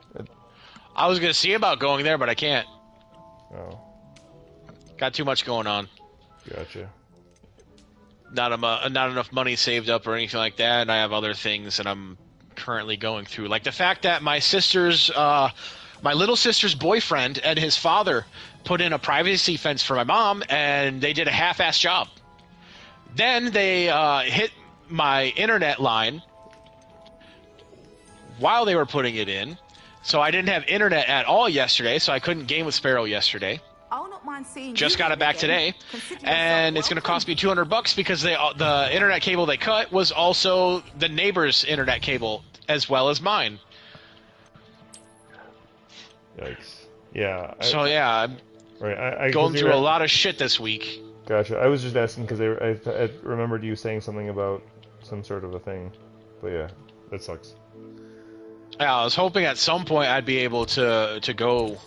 I was gonna see about going there, but I can't. Oh, Got too much going on. gotcha. Not enough money saved up or anything like that, and I have other things that I'm currently going through. Like the fact that my little sister's boyfriend and his father put in a privacy fence for my mom, and they did a half-ass job. Then they hit my internet line while they were putting it in, so I didn't have internet at all yesterday, so I couldn't game with Sparrow yesterday. I'll not mind seeing Just you got it back again. today, Consider and yourself it's going to welcome. cost me $200 because the internet cable they cut was also the neighbor's internet cable as well as mine. Yikes. Yeah. So yeah, I'm Right. I going 'cause they through a were- lot of shit this week. Gotcha. I was just asking because I remembered you saying something about some sort of a thing, but yeah, that sucks. Yeah, I was hoping at some point I'd be able to go,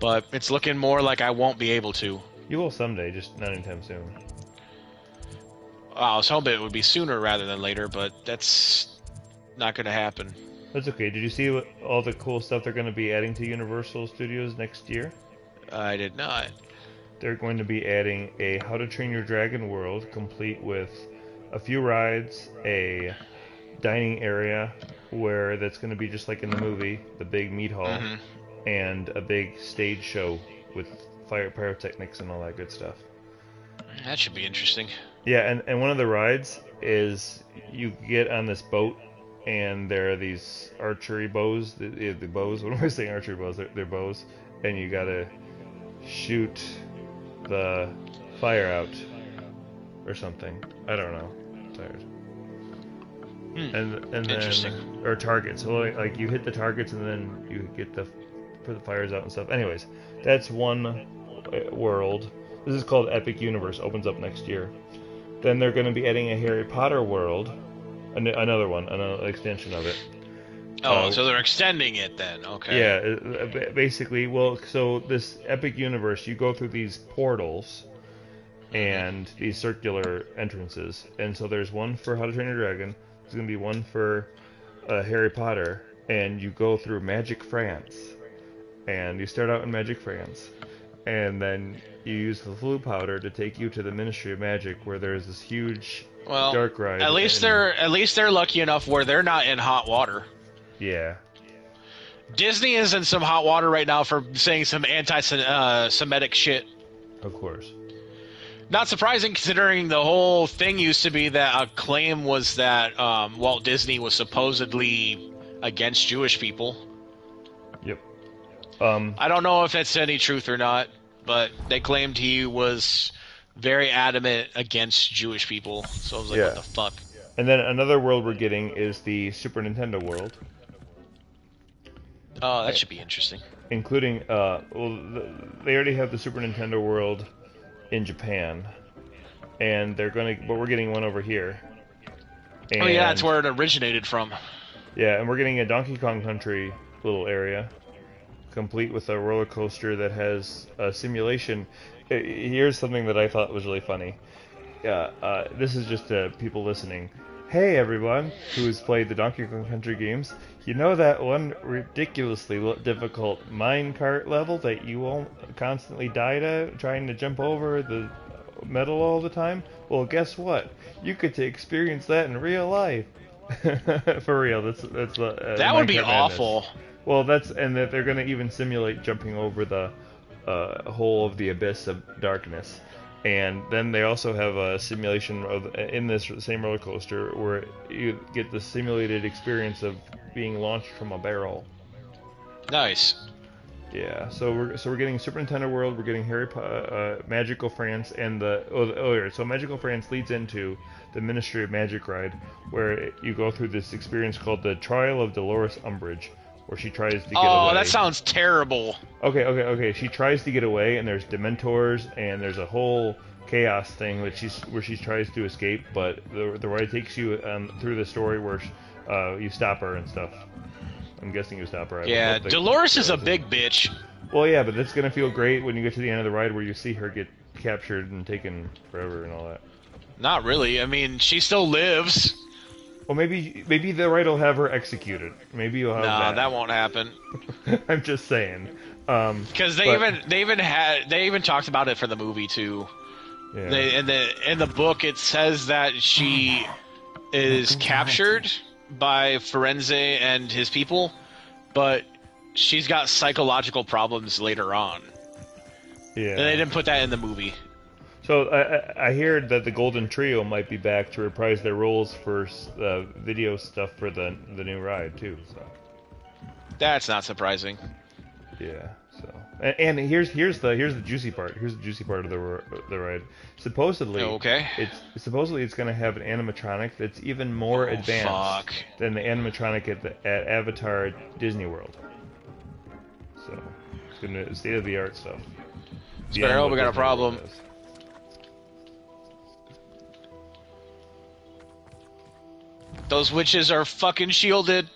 but it's looking more like I won't be able to. You will someday, just not anytime soon. I was hoping it would be sooner rather than later, but that's not going to happen. That's okay. Did you see all the cool stuff they're going to be adding to Universal Studios next year? I did not. They're going to be adding a How to Train Your Dragon world, complete with a few rides, a dining area where that's going to be just like in the movie, the big meat hall, and a big stage show with pyrotechnics and all that good stuff. That should be interesting. Yeah, and one of the rides is you get on this boat, and there are these archery bows. The bows. What am I saying? Archery bows. They're bows, and you gotta shoot the fire out or something. I don't know. I'm tired. And Interesting. then or targets. So like you hit the targets, and then you get put the fires out and stuff. Anyways, that's one world. This is called Epic Universe. Opens up next year. Then they're going to be adding a Harry Potter world, another extension of it. Oh, so they're extending it then. Okay. Yeah, basically, well, so this Epic Universe, you go through these portals and these circular entrances. And so there's one for How to Train Your Dragon, there's going to be one for Harry Potter, and you go through Magic France. And you start out in Magic France, and then you use the Floo powder to take you to the Ministry of Magic, where there's this huge dark ride. At least they're lucky enough where they're not in hot water. Yeah. Disney is in some hot water right now for saying some anti-Semitic shit. Of course. Not surprising, considering the whole thing used to be that a claim was that Walt Disney was supposedly against Jewish people. Yep. I don't know if that's any truth or not, but they claimed he was very adamant against Jewish people. So I was like, what the fuck? And then another world we're getting is the Super Nintendo world. Oh, that should be interesting. Including, they already have the Super Nintendo world in Japan, and but we're getting one over here. And, oh yeah, that's where it originated from. Yeah, and we're getting a Donkey Kong Country little area, complete with a roller coaster that has a simulation. Here's something that I thought was really funny. This is just people listening. Hey everyone who's played the Donkey Kong Country games, you know that one ridiculously difficult minecart level that you won't constantly die to, trying to jump over the metal all the time? Well, guess what? You get to experience that in real life. For real, that's that would be Minecart awful. Madness. Well, and that they're going to even simulate jumping over the hole of the abyss of darkness. And then they also have a simulation in this same roller coaster where you get the simulated experience of being launched from a barrel. Nice. Yeah, so we're getting Super Nintendo World, we're getting Magical France, and so Magical France leads into the Ministry of Magic ride, where you go through this experience called the Trial of Dolores Umbridge, where she tries to get away. Oh, that sounds terrible. Okay. She tries to get away, and there's Dementors, and there's a whole chaos thing where she tries to escape, but the ride takes you through the story where you stop her and stuff. I'm guessing you stop her. Yeah, Dolores is a big bitch. Well, yeah, but it's gonna feel great when you get to the end of the ride where you see her get captured and taken forever and all that. Not really. I mean, she still lives. Well, maybe the right will have her executed. Maybe you'll have Nah, that. that won't happen. I'm just saying. Because they even talked about it for the movie too. Yeah. In the book, it says that she is captured by Firenze and his people, but she's got psychological problems later on. Yeah. And they didn't put that in the movie. So I hear that the Golden Trio might be back to reprise their roles for video stuff for the new ride too. So That's not surprising. yeah. So and here's the juicy part. Here's the juicy part of the ride. Supposedly, it's going to have an animatronic that's even more advanced than the animatronic at Avatar Disney World. So it's going to state of the art stuff. Sparrow, we got a problem. Those witches are fucking shielded.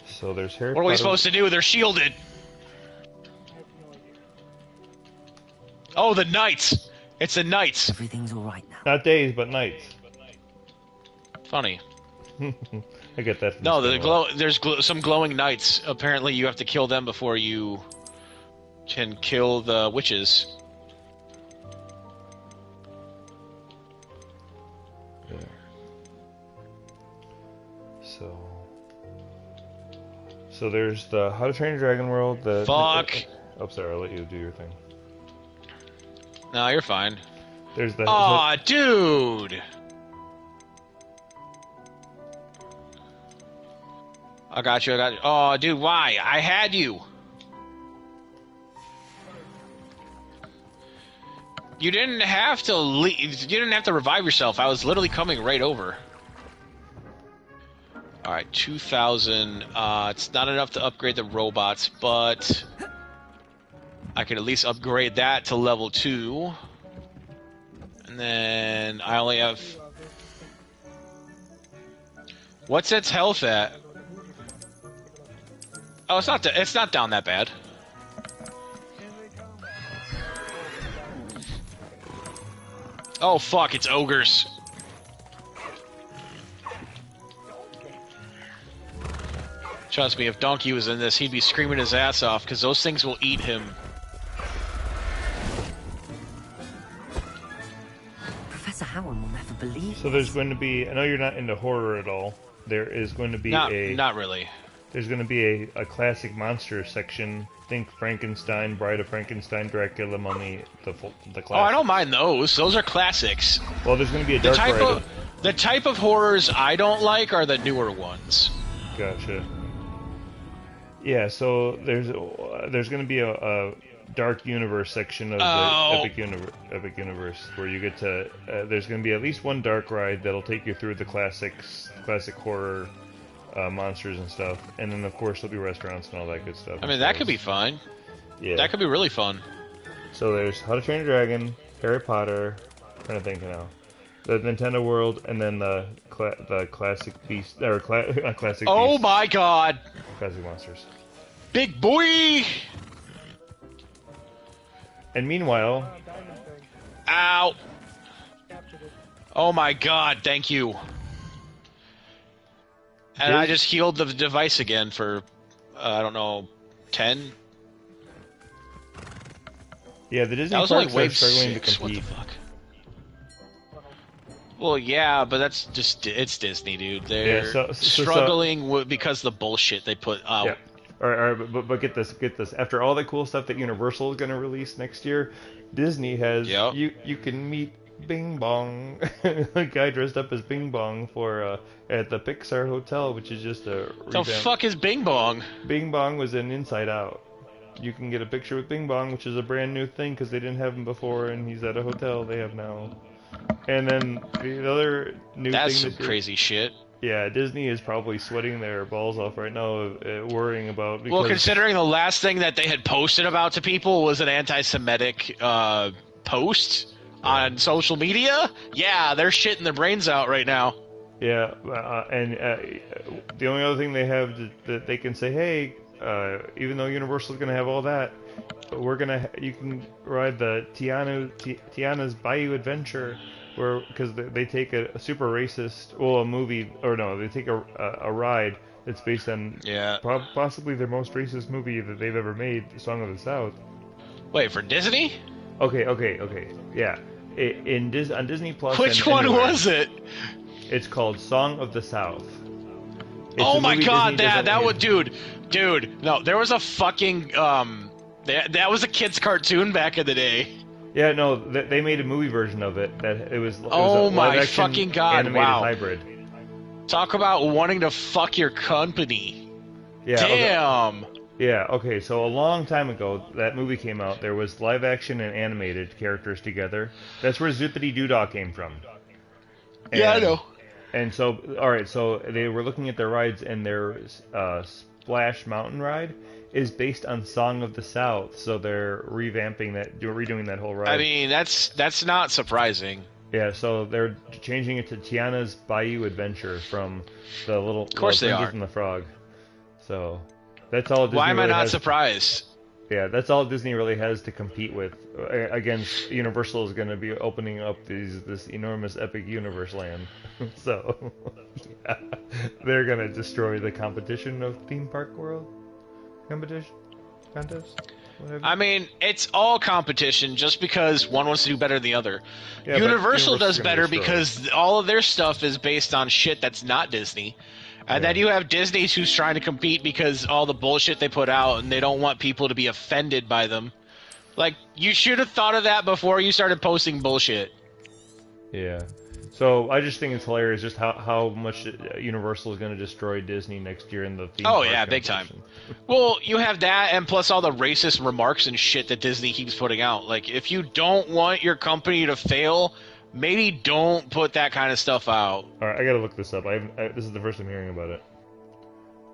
So there's Harry What are we supposed to do? They're shielded. Oh, the knights. It's the knights. Everything's all right now. Not days, but nights. Funny. I get that. No, there's some glowing knights. Apparently, you have to kill them before you can kill the witches. Yeah. So there's the How to Train Your Dragon World. Fuck. Oh, sorry. I'll let you do your thing. No, you're fine. There's the. Aw, dude. I got you. Oh, dude, why? I had you. You didn't have to leave. You didn't have to revive yourself. I was literally coming right over. Alright, 2,000. It's not enough to upgrade the robots, but I could at least upgrade that to level 2. And then I only have... What's its health at? Oh, it's not down that bad. Oh fuck, it's ogres. Trust me, if Donkey was in this, he'd be screaming his ass off, because those things will eat him. Professor Howard will never believe. So there's going to be... I know you're not into horror at all. There is going to be Not really. There's going to be a classic monster section. Think Frankenstein, Bride of Frankenstein, Dracula, Mummy, the classic. Oh, I don't mind those. Those are classics. Well, there's going to be a dark ride. The type of horrors I don't like are the newer ones. Gotcha. Yeah, so there's going to be a Dark Universe section of the Epic Universe where you get to... there's going to be at least one dark ride that'll take you through the classic horror monsters and stuff. And then, of course, there'll be restaurants and all that good stuff. I mean, that could be fun. Yeah. That could be really fun. So there's How to Train Your Dragon, Harry Potter, I'm trying to think now, the Nintendo World, and then the classic beast, or classic. Oh beast, my god! Classic monsters. Big boy! And meanwhile, Diamond thing. Ow! Captured it. Oh my god, thank you. And I just healed the device again for, I don't know, 10? yeah, the Disney That was parks like are wave struggling 6. to What the compete. fuck? Well, yeah, but that's just... It's Disney, dude. They're struggling because of the bullshit they put out. Yeah. All right, but get this. After all the cool stuff that Universal is going to release next year, Disney has you can meet Bing Bong, a guy dressed up as Bing Bong for at the Pixar Hotel, which is just a. The fuck is Bing Bong? Bing Bong was in Inside Out. You can get a picture with Bing Bong, which is a brand new thing because they didn't have him before, and he's at a hotel they have now. And then the other new That's thing some crazy shit. Yeah, Disney is probably sweating their balls off right now, worrying about. Well, considering the last thing that they had posted about to people was an anti-Semitic post on social media, yeah, they're shitting their brains out right now. Yeah, and the only other thing they have that they can say, hey, even though Universal's gonna have all that, you can ride the Tiana's Bayou Adventure, because they take a super racist, well, a movie, or no, they take a ride that's based on possibly their most racist movie that they've ever made, Song of the South. Wait, for Disney? Okay, yeah. On Disney Plus. Which one was it? It's called Song of the South. Oh my god, that would, dude, no, there was a fucking, that was a kid's cartoon back in the day. Yeah, no, they made a movie version of it, it was oh a my live-action fucking god, animated wow. hybrid. Talk about wanting to fuck your company. Yeah, damn. Okay. Yeah, okay, so a long time ago, that movie came out, there was live-action and animated characters together. That's where Zippity Doo-Dah came from. Yeah, I know. And so, alright, so they were looking at their rides, and their Splash Mountain ride is based on Song of the South, so they're redoing that whole ride. I mean, that's not surprising. Yeah, so they're changing it to Tiana's Bayou Adventure from the little Princess and the Frog. So that's all Disney Why am really I not has surprised? Yeah, that's all Disney really has to compete with. Against Universal is going to be opening up this enormous epic universe land. So yeah, they're going to destroy the competition of theme park world contest. Whatever. I mean, it's all competition just because one wants to do better than the other. Yeah, Universal does better because all of their stuff is based on shit that's not Disney. And then you have Disney who's trying to compete because all the bullshit they put out, and they don't want people to be offended by them. Like, you should have thought of that before you started posting bullshit. Yeah. So I just think it's hilarious just how much Universal is going to destroy Disney next year in the theme park yeah, big time. Well, you have that, and plus all the racist remarks and shit that Disney keeps putting out. Like, if you don't want your company to fail, maybe don't put that kind of stuff out. Alright, I gotta look this up. This is the first I'm hearing about it.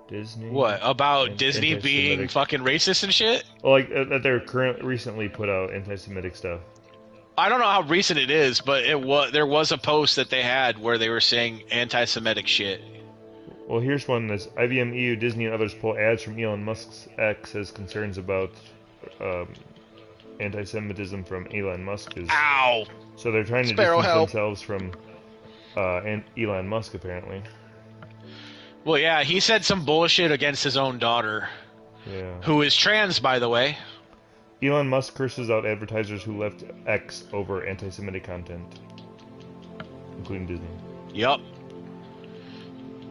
Disney? What? About Disney being fucking racist and shit? Well, like, that they're recently put out anti-Semitic stuff. I don't know how recent it is, but there was a post that they had where they were saying anti-Semitic shit. Well, here's one that's IBM EU, Disney, and others pull ads from Elon Musk's X as concerns about anti-Semitism from Elon Musk. Ow! So they're trying to distance themselves from Elon Musk, apparently. Well, yeah, he said some bullshit against his own daughter. Yeah. Who is trans, by the way. Elon Musk curses out advertisers who left X over anti-Semitic content, including Disney. Yup.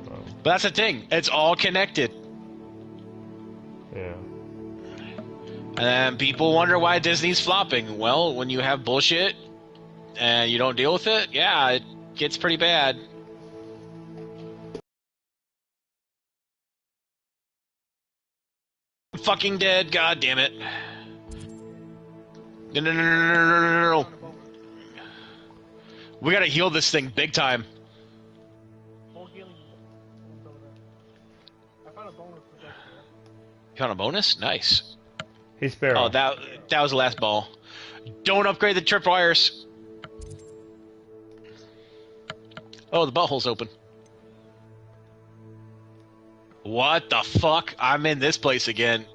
But that's the thing. It's all connected. Yeah. And then people wonder why Disney's flopping. Well, when you have bullshit and you don't deal with it, yeah, it gets pretty bad. I'm fucking dead. God damn it. No. We gotta heal this thing big time. More healing. I found a bonus for that. You found a bonus? Nice. Hey, Sparrow. Oh, that was the last ball. Don't upgrade the tripwires. Oh, the butthole's open. What the fuck? I'm in this place again.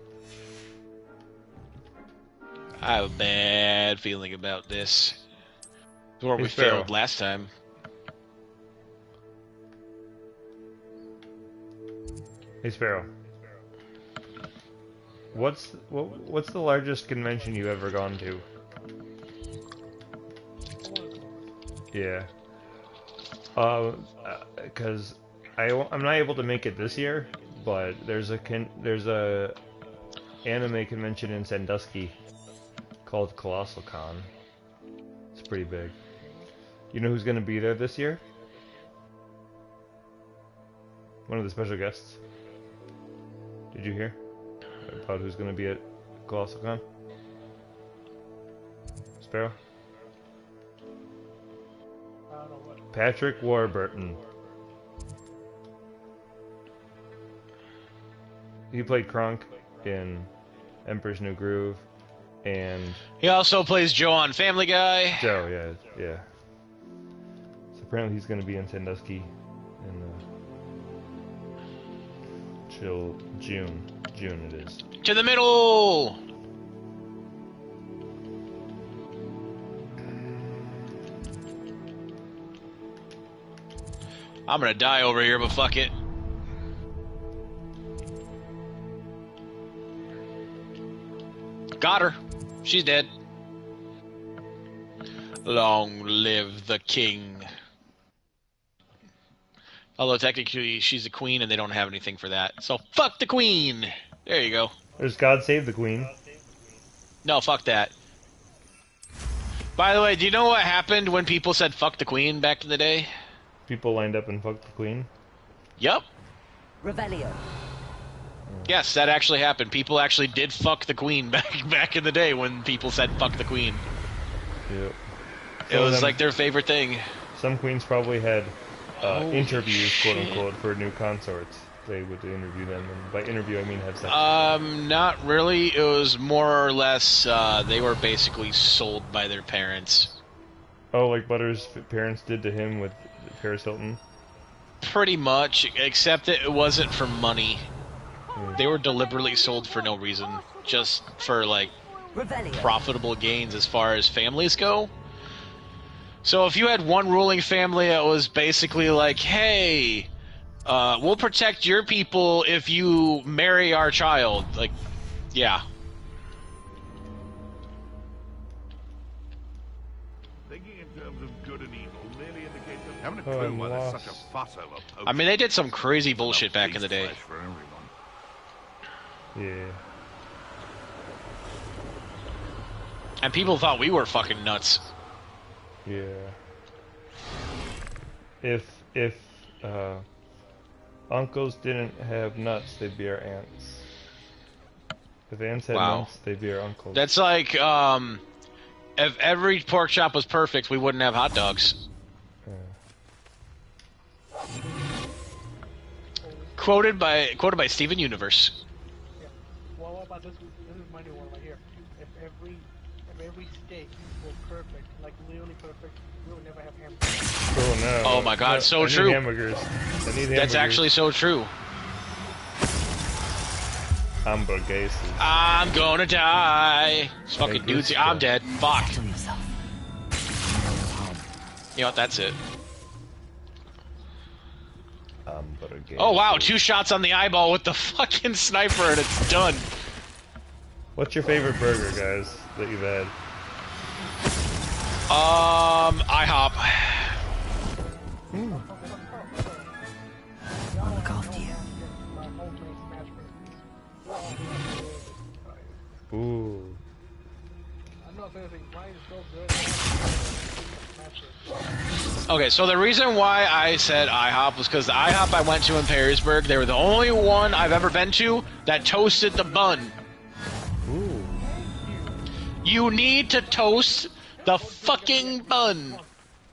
I have a bad feeling about this. Where we failed last time. Hey, Sparrow. What's the largest convention you've ever gone to? Yeah. Because I'm not able to make it this year, but there's a anime convention in Sandusky called Colossal Con. It's pretty big. You know who's going to be there this year? One of the special guests. Did you hear about who's going to be at Colossal Con? Sparrow? I don't know what. Patrick Warburton. He played Kronk in Emperor's New Groove, and He also plays Joe on Family Guy. Joe, yeah. So apparently he's going to be in Sandusky, and till June. June it is. To the middle! I'm gonna die over here, but fuck it. Got her. She's dead. Long live the king. Although technically she's a queen and they don't have anything for that. So fuck the queen! There you go. There's God Save the Queen. No, fuck that. By the way, do you know what happened when people said fuck the queen back in the day? People lined up and fucked the Queen. Yup. Revelio. Yes, that actually happened. People actually did fuck the queen back in the day when people said fuck the queen. Yep. It was like their favorite thing. Some queens probably had interviews, quote unquote, for new consorts. They would interview them, and by interview I mean have sex. Not really. It was more or less they were basically sold by their parents. Oh, like Butter's parents did to him with Paris Hilton? Pretty much, except that it wasn't for money. They were deliberately sold for no reason, just for like profitable gains as far as families go. So if you had one ruling family that was basically like, hey, we'll protect your people if you marry our child, like, yeah. Thinking in terms of good and evil merely indicates that haven't a clue why there's such a fuss over poaching. I mean, they did some crazy bullshit back in the day. For everyone. Yeah. And people thought we were fucking nuts. Yeah. If uncles didn't have nuts, they'd be our aunts. If aunts had nuts, they'd be our uncles. That's like, if every pork chop was perfect, we wouldn't have hot dogs. Quoted by Steven Universe. Yeah. Well, what about this? This is my new one right here. If every steak was perfect, like literally perfect, we would never have hamburgers. Oh no! Oh my God, so I true. Need hamburgers. I need hamburgers. That's actually so true. Hamburguesas. I'm gonna die. This fucking dude's here. I'm dead. Fuck. You know what? That's it. Oh wow, 2 shots on the eyeball with the fucking sniper and it's done. What's your favorite burger, guys, that you've had? IHOP. I'll look after you. Ooh. I'm not saying why is so good. Okay, so the reason why I said IHOP was because the IHOP I went to in Perrysburg, they were the only one I've ever been to that toasted the bun. Ooh. You need to toast the fucking bun.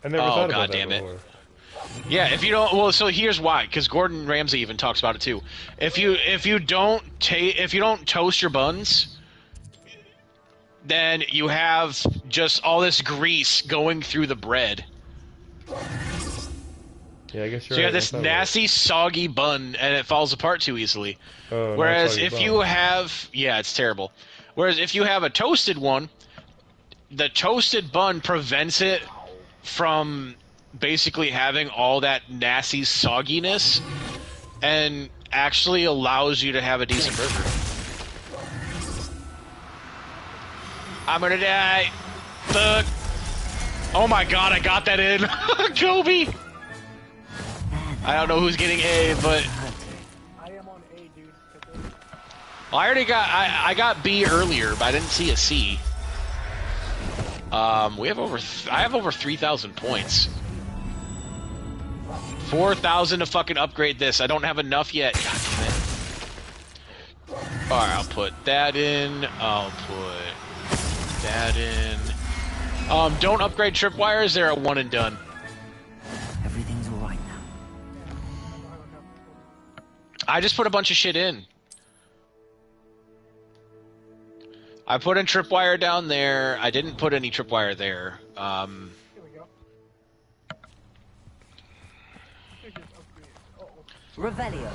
I never thought about God that damn it. before. Yeah, if you don't, well, so here's why. Because Gordon Ramsay even talks about it too. If you don't toast your buns, then you have just all this grease going through the bread. Yeah, I guess you're So you have right. this nasty, soggy bun, and it falls apart too easily. Oh, Whereas not soggy if bun. you have, yeah, it's terrible. Whereas if you have a toasted one, the toasted bun prevents it from basically having all that nasty sogginess, and actually allows you to have a decent burger. I'm gonna die. Fuck. Oh my God, I got that in. Kobe. I don't know who's getting A, but I am on A, dude. well, I already got I got B earlier, but I didn't see a C. We have I have over 3,000 points. 4,000 to fucking upgrade this. I don't have enough yet. God damn it. Alright, I'll put that in. I'll put that in. Don't upgrade tripwires. They're a one and done. Everything's alright now. I just put a bunch of shit in. I put in tripwire down there. I didn't put any tripwire there. Here we go. Here's just upgrade. Revelio.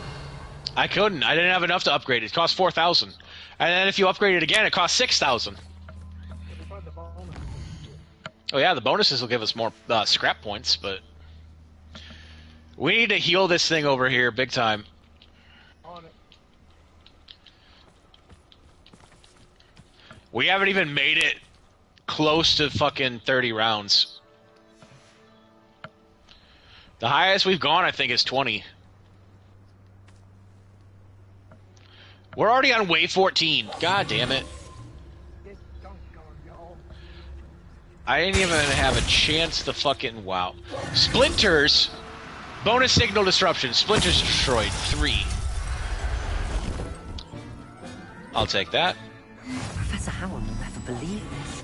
I couldn't. I didn't have enough to upgrade. It cost 4,000. And then if you upgrade it again, it costs 6,000. Oh yeah, the bonuses will give us more scrap points, but we need to heal this thing over here big time. On it. We haven't even made it close to fucking 30 rounds. The highest we've gone, I think, is 20. We're already on wave 14. God damn it. Get dunked on, y'all. I didn't even have a chance to fucking... Wow. Splinters! Bonus signal disruption. Splinters destroyed. 3. I'll take that. Professor Howard will never believe this.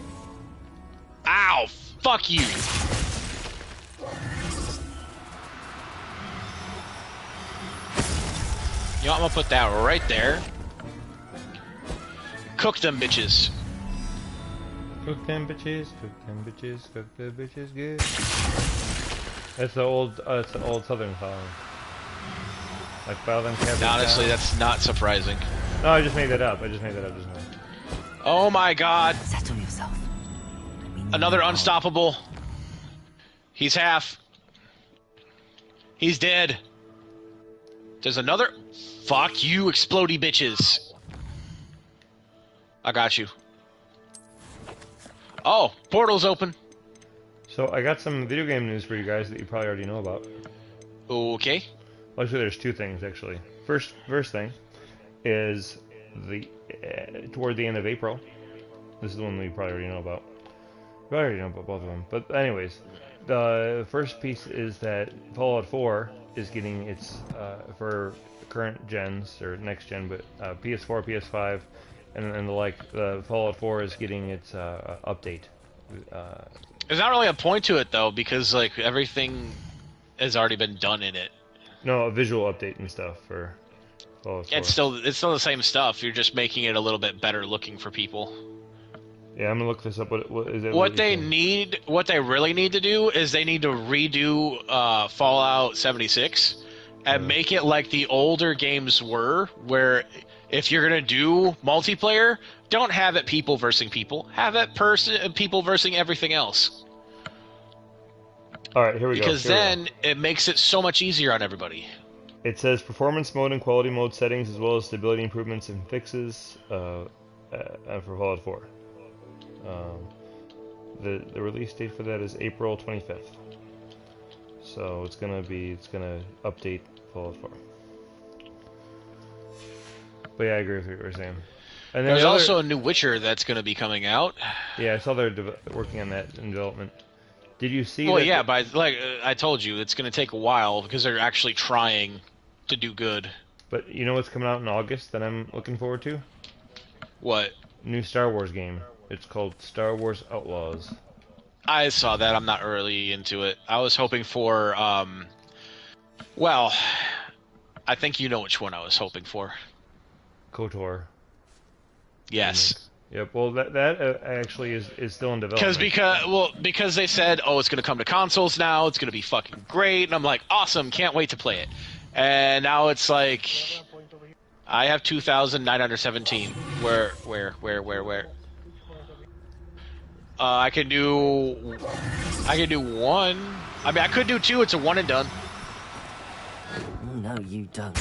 Ow! Fuck you! You know what? I'm gonna put that right there. Cook them bitches. Cook them bitches, cook them bitches, cook the bitches good. That's the old Southern song. Like bow them cabbages Honestly, down. that's not surprising. No, I just made that up. Just now. Oh my god. Settle yourself. We need Another help. unstoppable. He's half. He's dead. There's another. Fuck you, explodey bitches. I got you. Oh, portal's open. So I got some video game news for you guys that you probably already know about. Okay. Well, actually, there's 2 things actually. First thing is the toward the end of April. This is the one we probably already know about. We already know about both of them. But anyways, the first piece is that Fallout 4 is getting its for current gens or next gen, but PS4, PS5, and the like. The Fallout 4 is getting its update. There's not really a point to it though, because like everything has already been done in it. No, a visual update and stuff for Fallout 4. It's still the same stuff. You're just making it a little bit better looking for people. Yeah, I'm gonna look this up. What is it? What they really need to do is they need to redo Fallout 76 and make it like the older games were, where if you're gonna do multiplayer, don't have it people versus people. Have it people versus everything else. All right, here we go. Because then it makes it so much easier on everybody. It says performance mode and quality mode settings, as well as stability improvements and fixes for Fallout 4. The release date for that is April 25th. So it's gonna update Fallout 4. But yeah, I agree with what you were saying. And There's also a new Witcher that's going to be coming out. Yeah, I saw they're working on that in development. Did you see? Well, yeah, but like I told you, it's going to take a while because they're actually trying to do good. But you know what's coming out in August that I'm looking forward to? What? New Star Wars game. It's called Star Wars Outlaws. I saw that. I'm not really into it. I was hoping for, well, I think you know which one I was hoping for. KOTOR. Yes. Yep. Well, that actually is still in development. Because they said, oh, it's going to come to consoles now. It's going to be fucking great, and I'm like, awesome, can't wait to play it. And now it's like, I have 2,917. Where? I can do one. I mean, I could do 2. It's a one and done. No, you don't.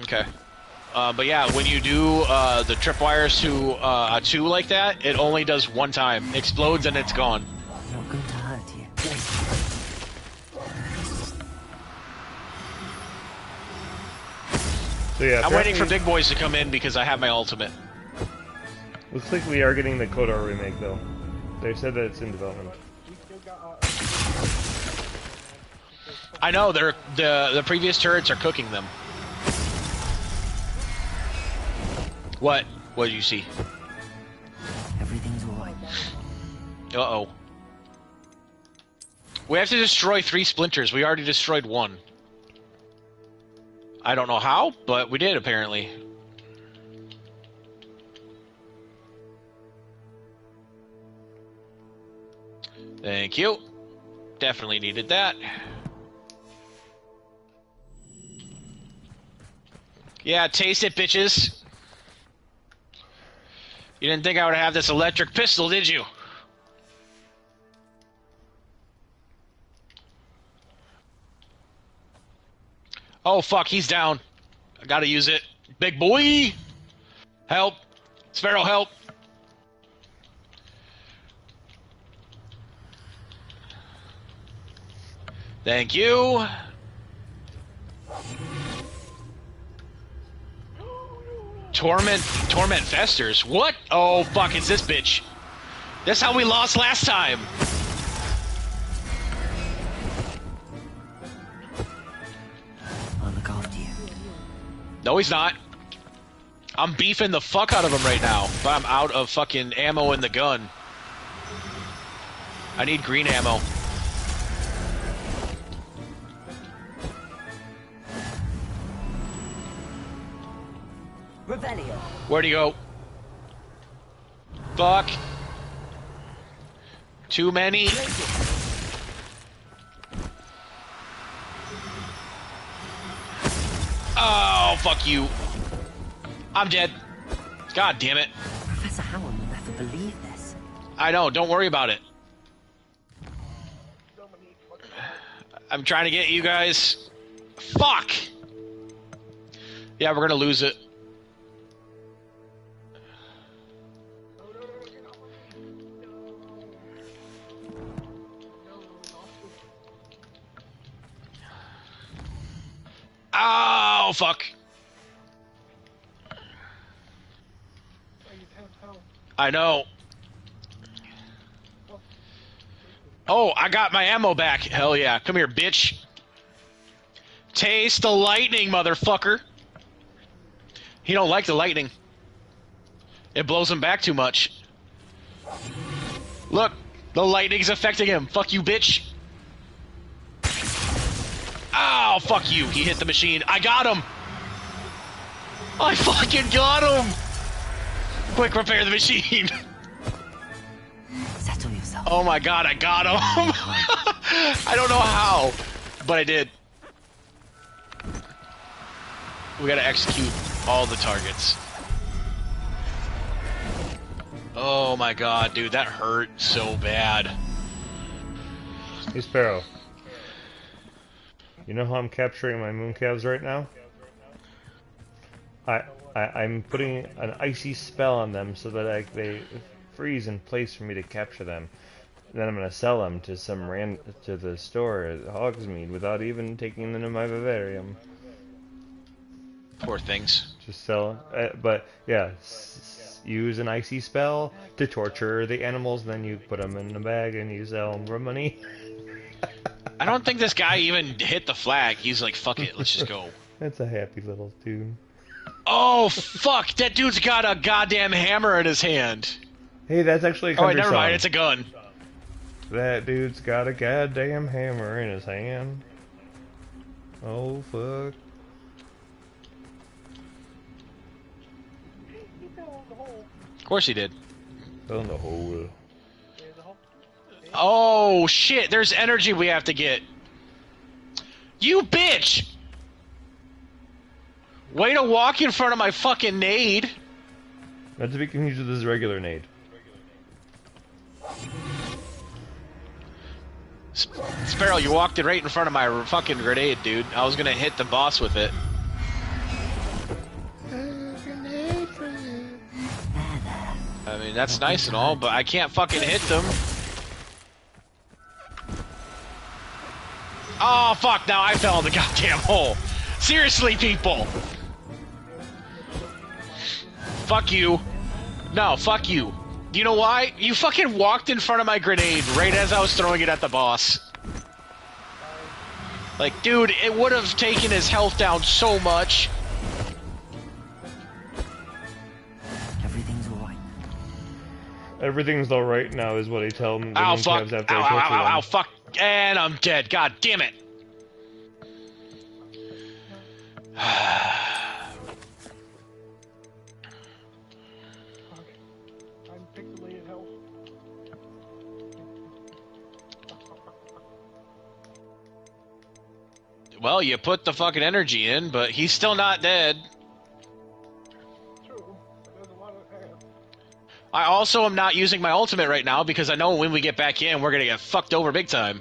Okay. But yeah, when you do the tripwires to a 2 like that, it only does one time. Explodes and it's gone. Not going to hurt you. So yeah, I'm waiting for Big Boys to come in because I have my ultimate. Looks like we are getting the KOTOR remake though. They said that it's in development. I know the previous turrets are cooking them. What? What did you see? Everything's alright. Uh-oh. We have to destroy 3 splinters. We already destroyed 1. I don't know how, but we did apparently. Thank you. Definitely needed that. Yeah, taste it, bitches. You didn't think I would have this electric pistol, did you? Oh, fuck, he's down. I gotta use it. Big boy! Help! Sparrow, help! Thank you. Torment festers. What? Oh, fuck, it's this bitch. That's how we lost last time. I'll look after you. No, he's not. I'm beefing the fuck out of him right now, but I'm out of fucking ammo in the gun. I need green ammo. Revelio. Where'd he go? Fuck. Too many. Oh, fuck you. I'm dead. God damn it. Professor Howard will never believe this. I know, don't worry about it. I'm trying to get you guys. Fuck! Yeah, we're gonna lose it. Oh, fuck. I know. Oh, I got my ammo back. Hell yeah. Come here, bitch. Taste the lightning, motherfucker. He don't like the lightning. It blows him back too much. Look, the lightning's affecting him. Fuck you, bitch. Oh, fuck you. He hit the machine. I got him. I fucking got him. Quick, repair the machine. Settle yourself. Oh my god, I got him. I don't know how, but I did. We gotta execute all the targets. Oh my god, dude, that hurt so bad. Hey, Sparrow. You know how I'm capturing my mooncalves right now? I'm putting an icy spell on them so that they freeze in place for me to capture them. And then I'm gonna sell them to to the store at Hogsmeade without even taking them to my vivarium. Poor things. Just sell, but yeah, use an icy spell to torture the animals. Then you put them in a bag and you sell them for money. I don't think this guy even hit the flag. He's like, fuck it, let's just go. That's a happy little tune. Oh, fuck, that dude's got a goddamn hammer in his hand. Hey, that's actually a country country never song. mind, it's a gun. That dude's got a goddamn hammer in his hand. Oh, fuck. Of course he did. Fell in the hole. Oh, shit, there's energy we have to get. You bitch! Way to walk in front of my fucking nade. Not to be confused with this regular nade. Sparrow, you walked it right in front of my fucking grenade, dude. I was gonna hit the boss with it. I mean, that's nice and all, but I can't fucking hit them. Oh, fuck, now I fell in the goddamn hole. Seriously, people. Fuck you. No, fuck you. Do you know why? You fucking walked in front of my grenade right as I was throwing it at the boss. Like, dude, it would have taken his health down so much. Everything's alright. Everything's alright now is what I tell them. Ow, fuck. Ow, ow, fuck. And I'm dead. God damn it. I'm pixelated health. Well, you put the fucking energy in, but he's still not dead. I also am not using my ultimate right now because I know when we get back in, we're gonna get fucked over big time.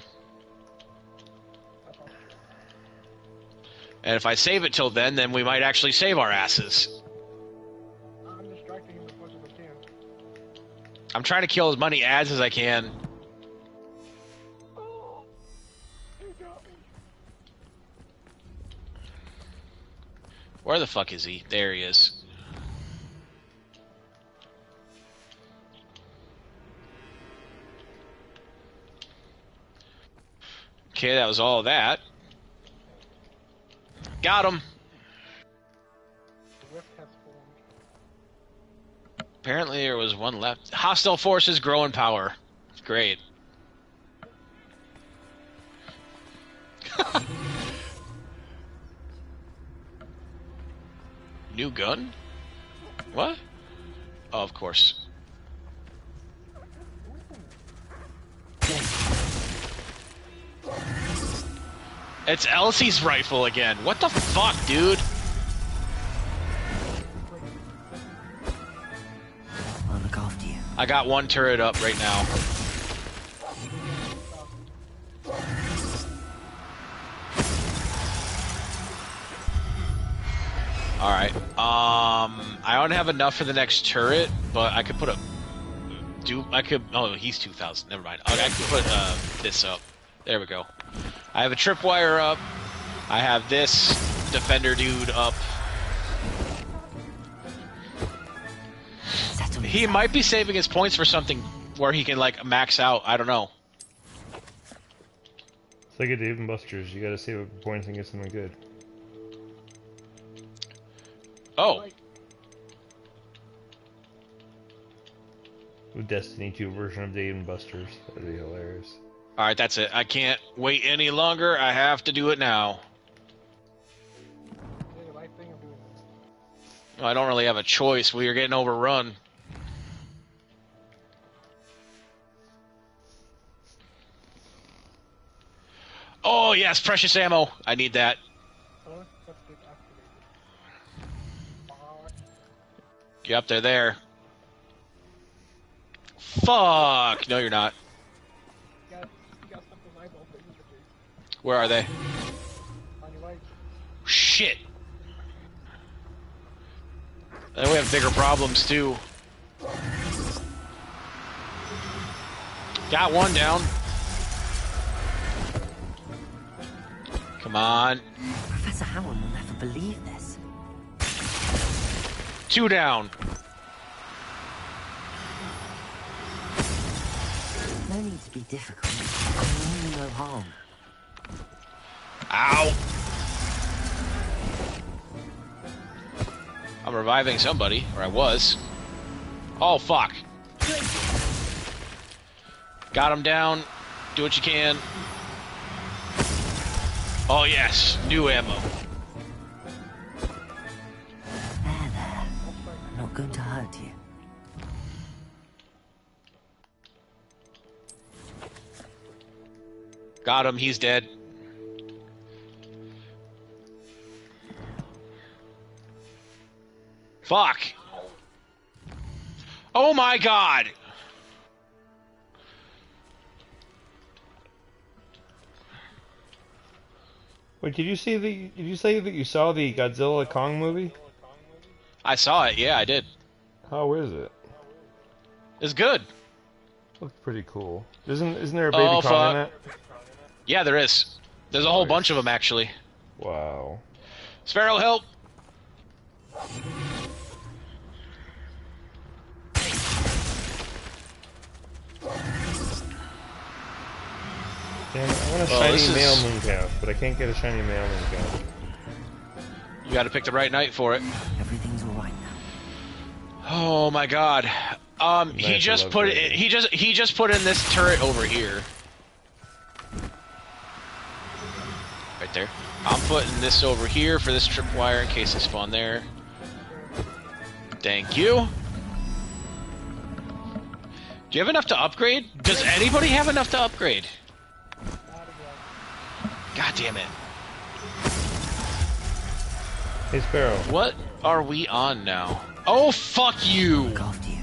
And if I save it till then we might actually save our asses. I'm distracting him as much as I can. I'm trying to kill as many ads as I can. Oh, he got me. Where the fuck is he? There he is. Okay, that was all of that. Got him. The rift has formed. Apparently there was one left. Hostile forces grow in power. Great. New gun? What? Oh, of course. It's Elsie's rifle again. What the fuck, dude? I'll look after you. I got one turret up right now. Alright. I don't have enough for the next turret, but I could put a... Oh, he's 2,000. Never mind. I could put this up. There we go. I have a tripwire up. I have this defender dude up. He might be saving his points for something where he can, like, max out. I don't know. It's like a Dave and Buster's. You gotta save up points and get something good. Oh. With Destiny 2 version of Dave and Buster's. That'd be hilarious. Alright, that's it. I can't wait any longer. I have to do it now. Doing the right thing or doing it? I don't really have a choice. We are getting overrun. Oh, yes, precious ammo. I need that. Huh? Let's get activated. Yep, they're there. Fuck! No, you're not. You got something eyeball for infantry. Where are they? On your right. Shit! Then we have bigger problems, too. Got one down. Come on. Professor Howard will never believe this. Two down. No need to be difficult. I mean no harm. Ow! I'm reviving somebody, or I was. Oh, fuck. Got him down. Do what you can. Oh, yes. New ammo. There. I'm not going to hurt you. Got him. He's dead. Fuck. Oh, my God. Wait, did you say that you saw the Godzilla Kong movie? I saw it. Yeah, I did. How is it? It's good. Looks pretty cool. Isn't there a baby Kong in it? Yeah, there is. There's a whole bunch of them, actually. Wow. Sparrow, help! Damn it, I want a shiny male mooncalf, but I can't get a shiny male mooncalf. You gotta pick the right night for it. Everything's alright now. Oh my God. He just put it. He just put in this turret over here. Right there. I'm putting this over here for this tripwire in case I spawn there. Thank you. Do you have enough to upgrade? Does anybody have enough to upgrade? God damn it. Hey, Sparrow. What are we on now? Oh, fuck you! Look after you.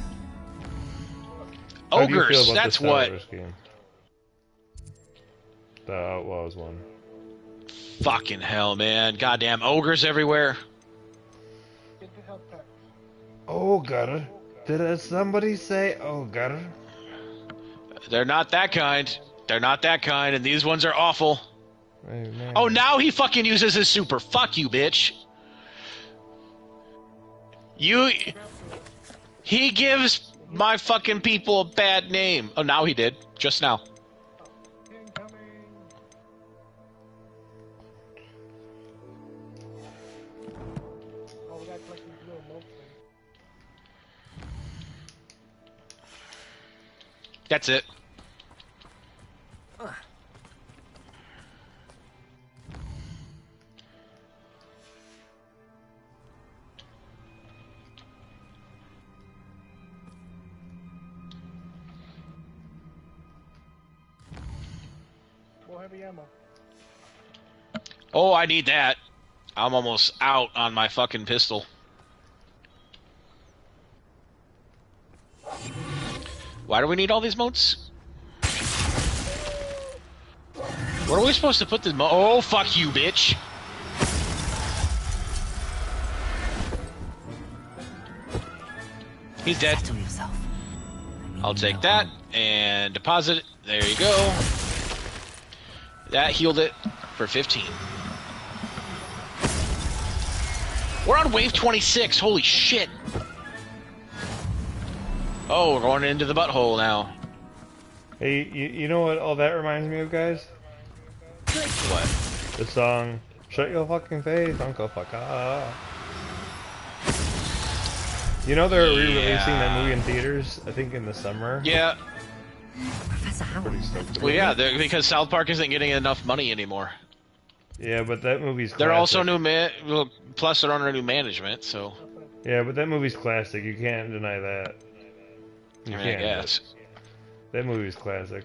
How do you feel Ogres, about that's the Star what. Wars game? The Outlaws one. Fucking hell, man. Goddamn ogres everywhere. Get the health pack. Ogre? Did somebody say ogre? They're not that kind. They're not that kind, and these ones are awful. Hey, man. Oh, now he fucking uses his super. Fuck you, bitch. He gives my fucking people a bad name. Oh, now he did. Just now. Incoming. Oh, we got collecting blue mostly. That's it. More heavy ammo. Oh, I need that. I'm almost out on my fucking pistol. Why do we need all these motes? Where are we supposed to put this mo- Oh, fuck you, bitch. He's dead. Settle yourself. I'll take that and deposit it. There you go. That healed it for 15. We're on wave 26. Holy shit. Oh, we're going into the butthole now. Hey, you know what all that reminds me of, guys? What? The song, Shut Your Fucking Face, Uncle Fuck Off. You know they're re-releasing that movie in theaters, I think in the summer? Yeah. Professor Howard. Pretty stoked about Well, yeah, it. because South Park isn't getting enough money anymore. Yeah, but that movie's classic. They're also well, plus they're under new management, so Yeah, but that movie's classic, you can't deny that. You I mean, I can't. guess. That movie's classic.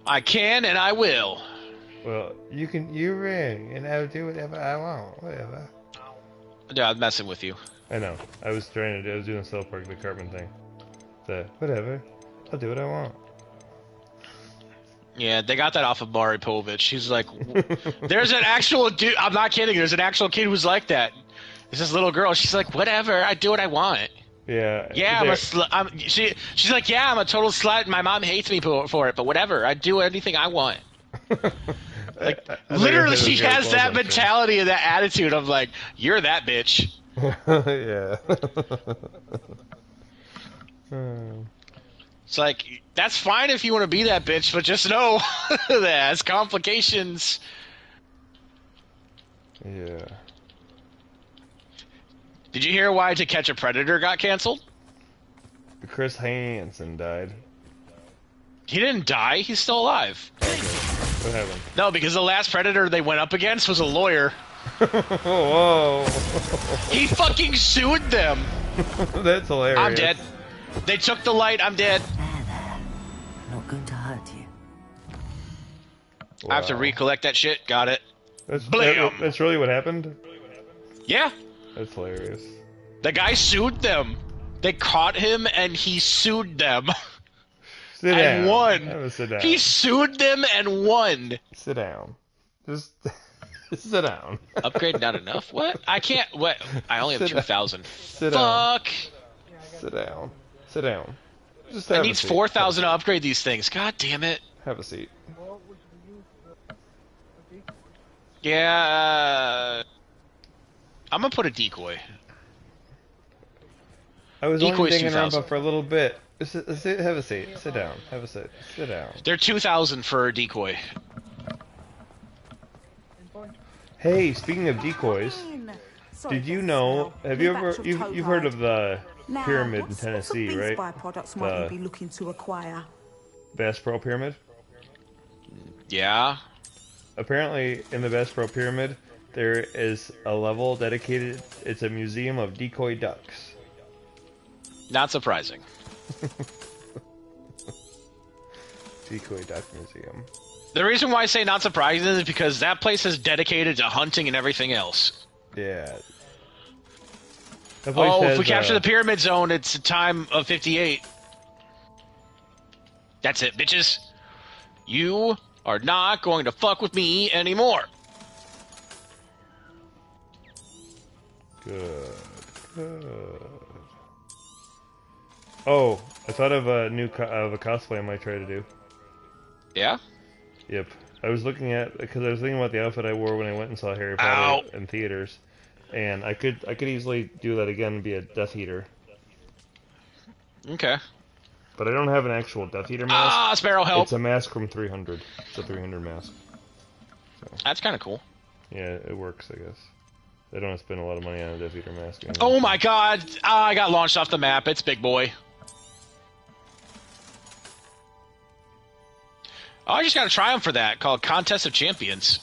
I can and I will. Well, you ring, and I'll do whatever I want, whatever. Yeah, I'm messing with you. I know. I was doing South Park, the Cartman thing. Whatever. I'll do what I want. Yeah, they got that off of Maury Povich. He's like, there's an actual dude. I'm not kidding. There's an actual kid who's like that. It's this little girl. She's like, whatever. I do what I want. Yeah. Yeah, she's like, yeah, I'm a total slut. And my mom hates me for it, but whatever. I do anything I want. Like, literally, she has that mentality and that attitude of like, you're that bitch. Yeah. It's like, that's fine if you want to be that bitch, but just know that has complications. Yeah. Did you hear why To Catch a Predator got canceled? Chris Hansen died. He didn't die. He's still alive. Okay. What happened? No, because the last Predator they went up against was a lawyer. Whoa. He fucking sued them. That's hilarious. I'm dead. They took the light. I'm dead. There. Not going to hurt you. I have to Wow. recollect that shit. Got it. That's really what happened? Yeah. That's hilarious. The guy sued them. They caught him and he sued them. Sit and down. won. Have a sit down. He sued them and won. Sit down. Just sit down. Upgrade not enough? What? I can't. What? I only have Sit down. 2,000. Sit down. Fuck. Sit down. Sit down. Just I have a need seat. 4,000 to upgrade these things. God damn it. Have a seat. Well, we should use the decoy. Yeah. I'm gonna put a decoy. I was Decoy's only digging around 2,000. for a little bit. Have a seat. Sit down. Have a seat. Sit down. They're 2,000 for a decoy. Endpoint. Hey, speaking of decoys, Sorry, did you Professor know? Snell. Have you Leave ever that till you've heard Togard. of the Now, pyramid in what sorts of Tennessee, beast right? byproducts might The- you be looking to acquire? Bass Pro Pyramid. Yeah. Apparently, in the Bass Pro Pyramid, there is a level dedicated. It's a museum of decoy ducks. Not surprising. Decoy duck museum. The reason why I say not surprising is because that place is dedicated to hunting and everything else. Yeah. That place Oh, if has, we capture the pyramid zone, it's a time of 58. That's it, bitches. You are not going to fuck with me anymore. Good. Good. Oh, I thought of a new of a cosplay I might try to do. Yeah? Yep. I was looking at, because I was thinking about the outfit I wore when I went and saw Harry Potter in theaters, and I could easily do that again and be a Death Eater. Okay. But I don't have an actual Death Eater mask. Ah, Sparrow, help! It's a mask from 300. It's a 300 mask. So, that's kind of cool. yeah, it works, I guess. They don't spend a lot of money on a Death Eater mask. Anyway. Oh my god! I got launched off the map. It's Big Boy. Oh, I just got a triumph for that, called Contest of Champions.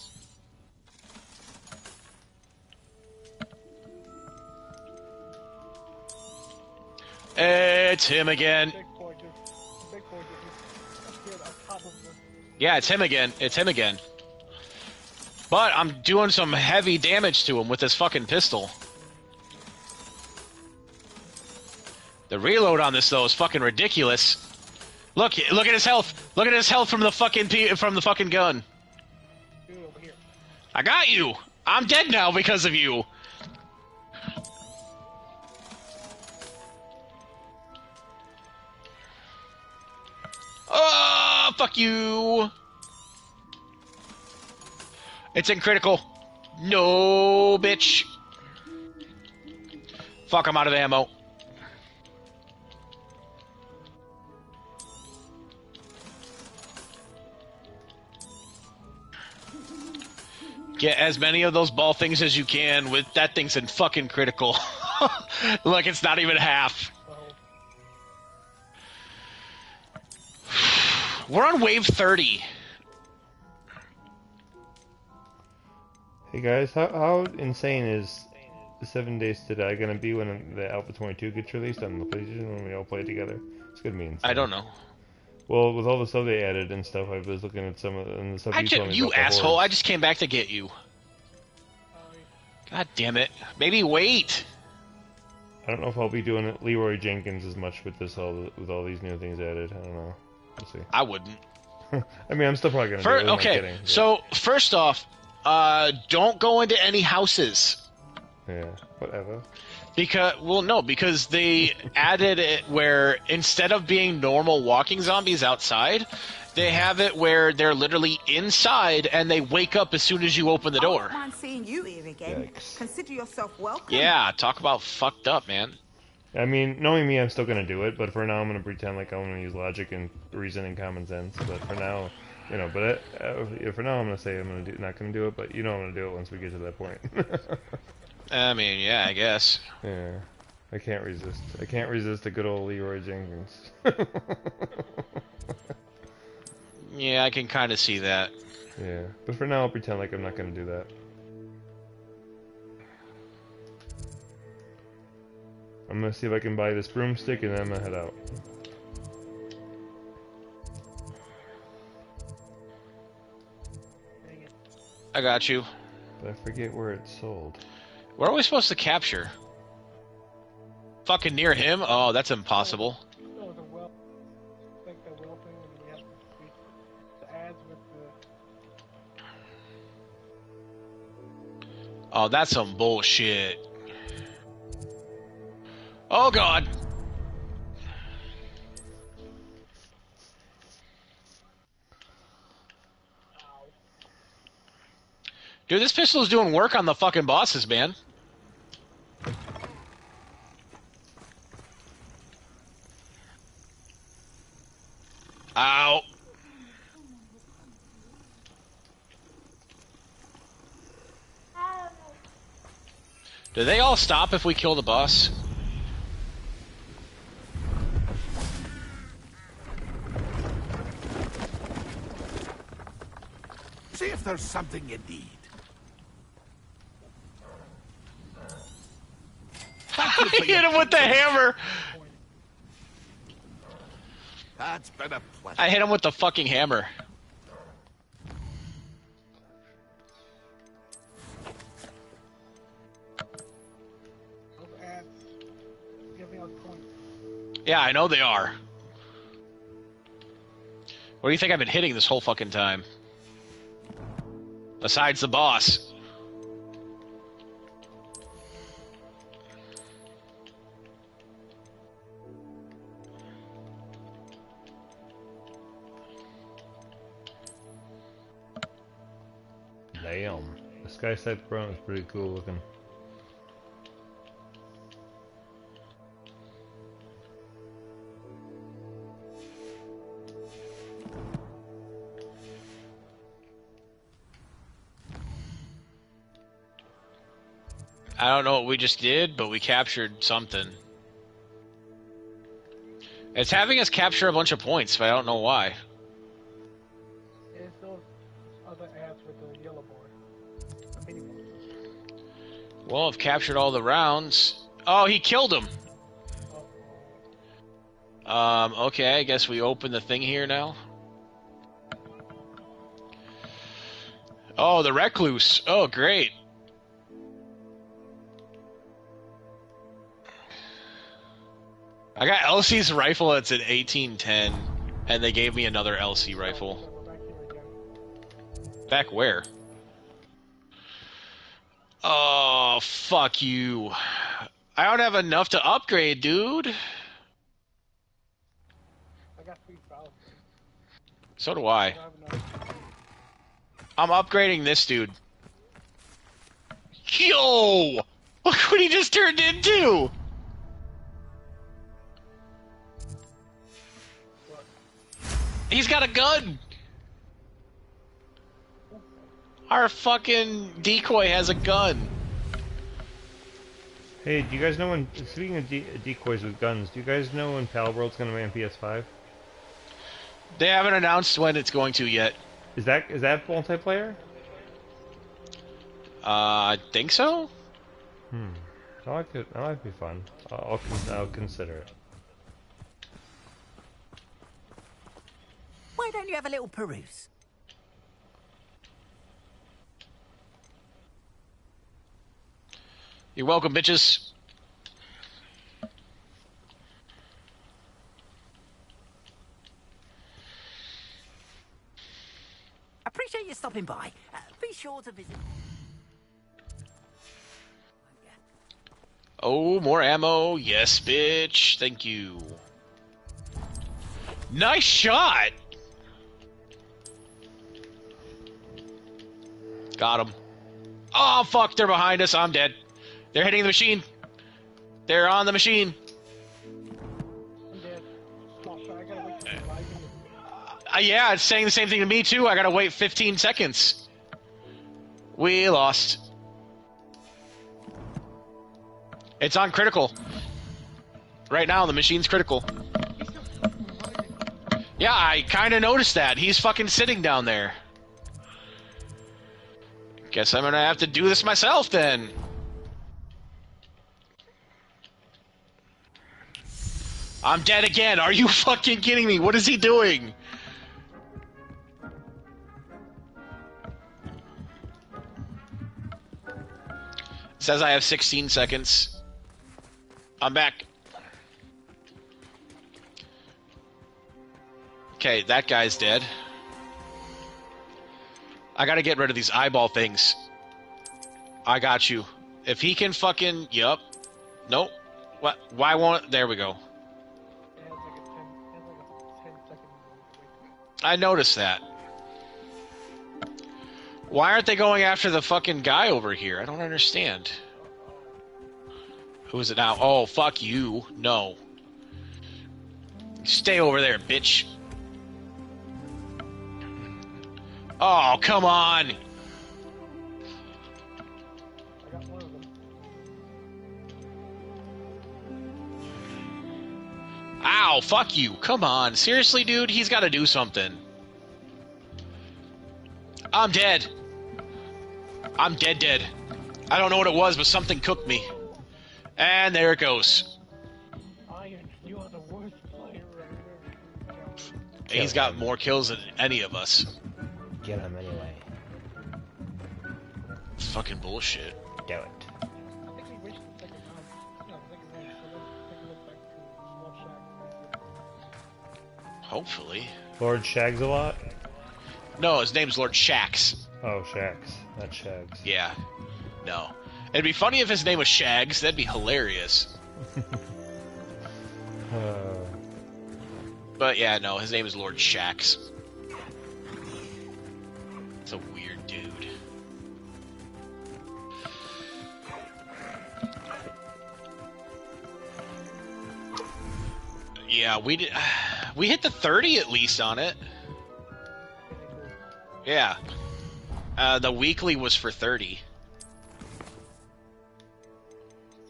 It's him again. Yeah, it's him again. It's him again. But I'm doing some heavy damage to him with this fucking pistol. The reload on this though is fucking ridiculous. Look at his health. Look at his health from the fucking gun. I got you. I'm dead now because of you. Oh, fuck you. It's in critical. No, bitch. Fuck, I'm out of ammo. Get as many of those ball things as you can with that thing's in fucking critical. Look, it's not even half. We're on wave 30. Hey guys, how insane is 7 Days to Die gonna be when the Alpha 22 gets released on the PlayStation when we all play it together? It's gonna be insane. I don't know. Well, with all the stuff they added and stuff, I was looking at some of the stuff you told me you about the asshole! hordes. I just came back to get you. God damn it! Maybe wait. I don't know if I'll be doing Leroy Jenkins as much with with all these new things added. I don't know. We'll see. I wouldn't. I mean, I'm still probably gonna do it. Okay, kidding, so first off, don't go into any houses. Yeah, whatever. Because they added it where instead of being normal walking zombies outside, they have it where they're literally inside and they wake up as soon as you open the door. I don't mind seeing you here again. Yikes. Consider yourself welcome. Yeah, talk about fucked up, man. I mean, knowing me, I'm still gonna do it, but for now, I'm gonna pretend like I'm gonna use logic and reason and common sense. But for now, you know, for now, I'm gonna say not gonna do it. But you know, I'm gonna do it once we get to that point. I mean, yeah, I guess. Yeah, I can't resist. I can't resist a good old Leroy Jenkins. Yeah, I can kind of see that. Yeah, but for now, I'll pretend like I'm not gonna do that. I'm gonna see if I can buy this broomstick and then I'm gonna head out. I got you. But I forget where it's sold. Where are we supposed to capture? Fucking near him? Oh, that's impossible. No, the well, like the well thing, and we have the ads with the. Oh, that's some bullshit. Oh god. Dude, this pistol's doing work on the fucking bosses, man. Ow. Do they all stop if we kill the boss? See if there's something you need. I hit him with the hammer! That's been a pleasure. I hit him with the fucking hammer. Those ads giving us points. Yeah, I know they are. What do you think I've been hitting this whole fucking time? Besides the boss. Damn. The Skyside Throne is pretty cool looking. I don't know what we just did, but we captured something. It's having us capture a bunch of points, but I don't know why. It's those other ads with the yellow board. The mini ones. Well, I've captured all the rounds. Oh, he killed him! Okay, I guess we open the thing here now. Oh, the Recluse. Oh, great. I got LC's rifle that's at 1810, and they gave me another LC rifle. Back where? Oh, fuck you. I don't have enough to upgrade, dude. I got 3,000. So do I. I'm upgrading this dude. Yo! Look what he just turned into! He's got a gun! Our fucking decoy has a gun. Hey, do you guys know when, speaking of decoys with guns, do you guys know when Palworld's gonna be on PS5? They haven't announced when it's going to yet. Is that multiplayer? I think so? That might be fun. I'll consider it. Why don't you have a little peruse? You're welcome, bitches. Appreciate you stopping by. Be sure to visit. Oh, more ammo. Yes, bitch. Thank you. Nice shot! Got him. Oh, fuck. They're behind us. I'm dead. They're hitting the machine. They're on the machine. I'm dead. Oh, sorry, I gotta wait till the live Yeah, it's saying the same thing to me, too. I gotta wait 15 seconds. We lost. It's on critical. Right now, the machine's critical. Yeah, I kind of noticed that. He's fucking sitting down there. Guess I'm gonna have to do this myself, then. I'm dead again. Are you fucking kidding me? What is he doing? It says I have 16 seconds. I'm back. Okay, that guy's dead. I gotta get rid of these eyeball things. I got you. If he can fucking... Yup. Nope. What? Why won't... There we go. I noticed that. Why aren't they going after the fucking guy over here? I don't understand. Who is it now? Oh, fuck you. No. Stay over there, bitch. Oh, come on! I got one of them. Ow, fuck you. Come on. Seriously, dude? He's gotta do something. I'm dead. I'm dead. I don't know what it was, but something cooked me. And there it goes. Iron, you are the worst player ever. He's got more kills than any of us. Get him anyway. Fucking bullshit. Do it. I think we reached the second round. No, the second round. So let's take a look back to Small Shack. Hopefully. Lord Shags-a-Lot? No, his name's Lord Shax. Oh, Shax, not Shags. Yeah. No. It'd be funny if his name was Shags. That'd be hilarious. But yeah, no, his name is Lord Shax. It's a weird dude. Yeah, we did. We hit the 30 at least on it. Yeah. The weekly was for 30.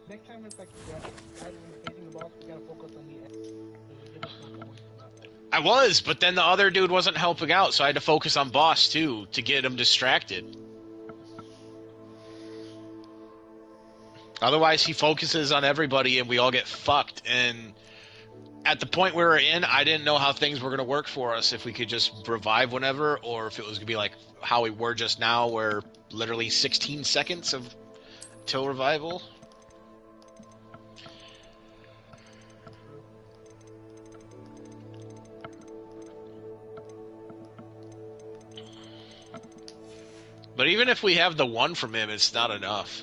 Next time it's like, facing the boss, we gotta focus on the end. I was, but then the other dude wasn't helping out, so I had to focus on boss too to get him distracted. Otherwise, he focuses on everybody and we all get fucked. And at the point we were in, I didn't know how things were going to work for us, if we could just revive whenever, or if it was going to be like how we were just now, where literally 16 seconds of till revival. But even if we have the one from him, it's not enough.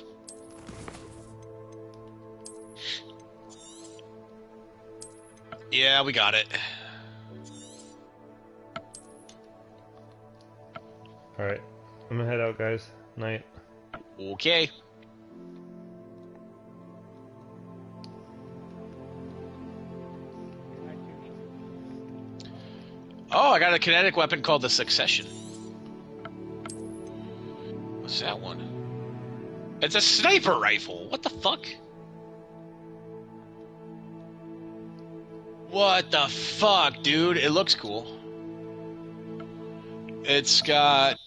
Yeah, we got it. Alright, I'm gonna head out, guys. Night. Okay. Oh, I got a kinetic weapon called the Succession. What's that one? It's a sniper rifle. What the fuck? What the fuck, dude? It looks cool. It's got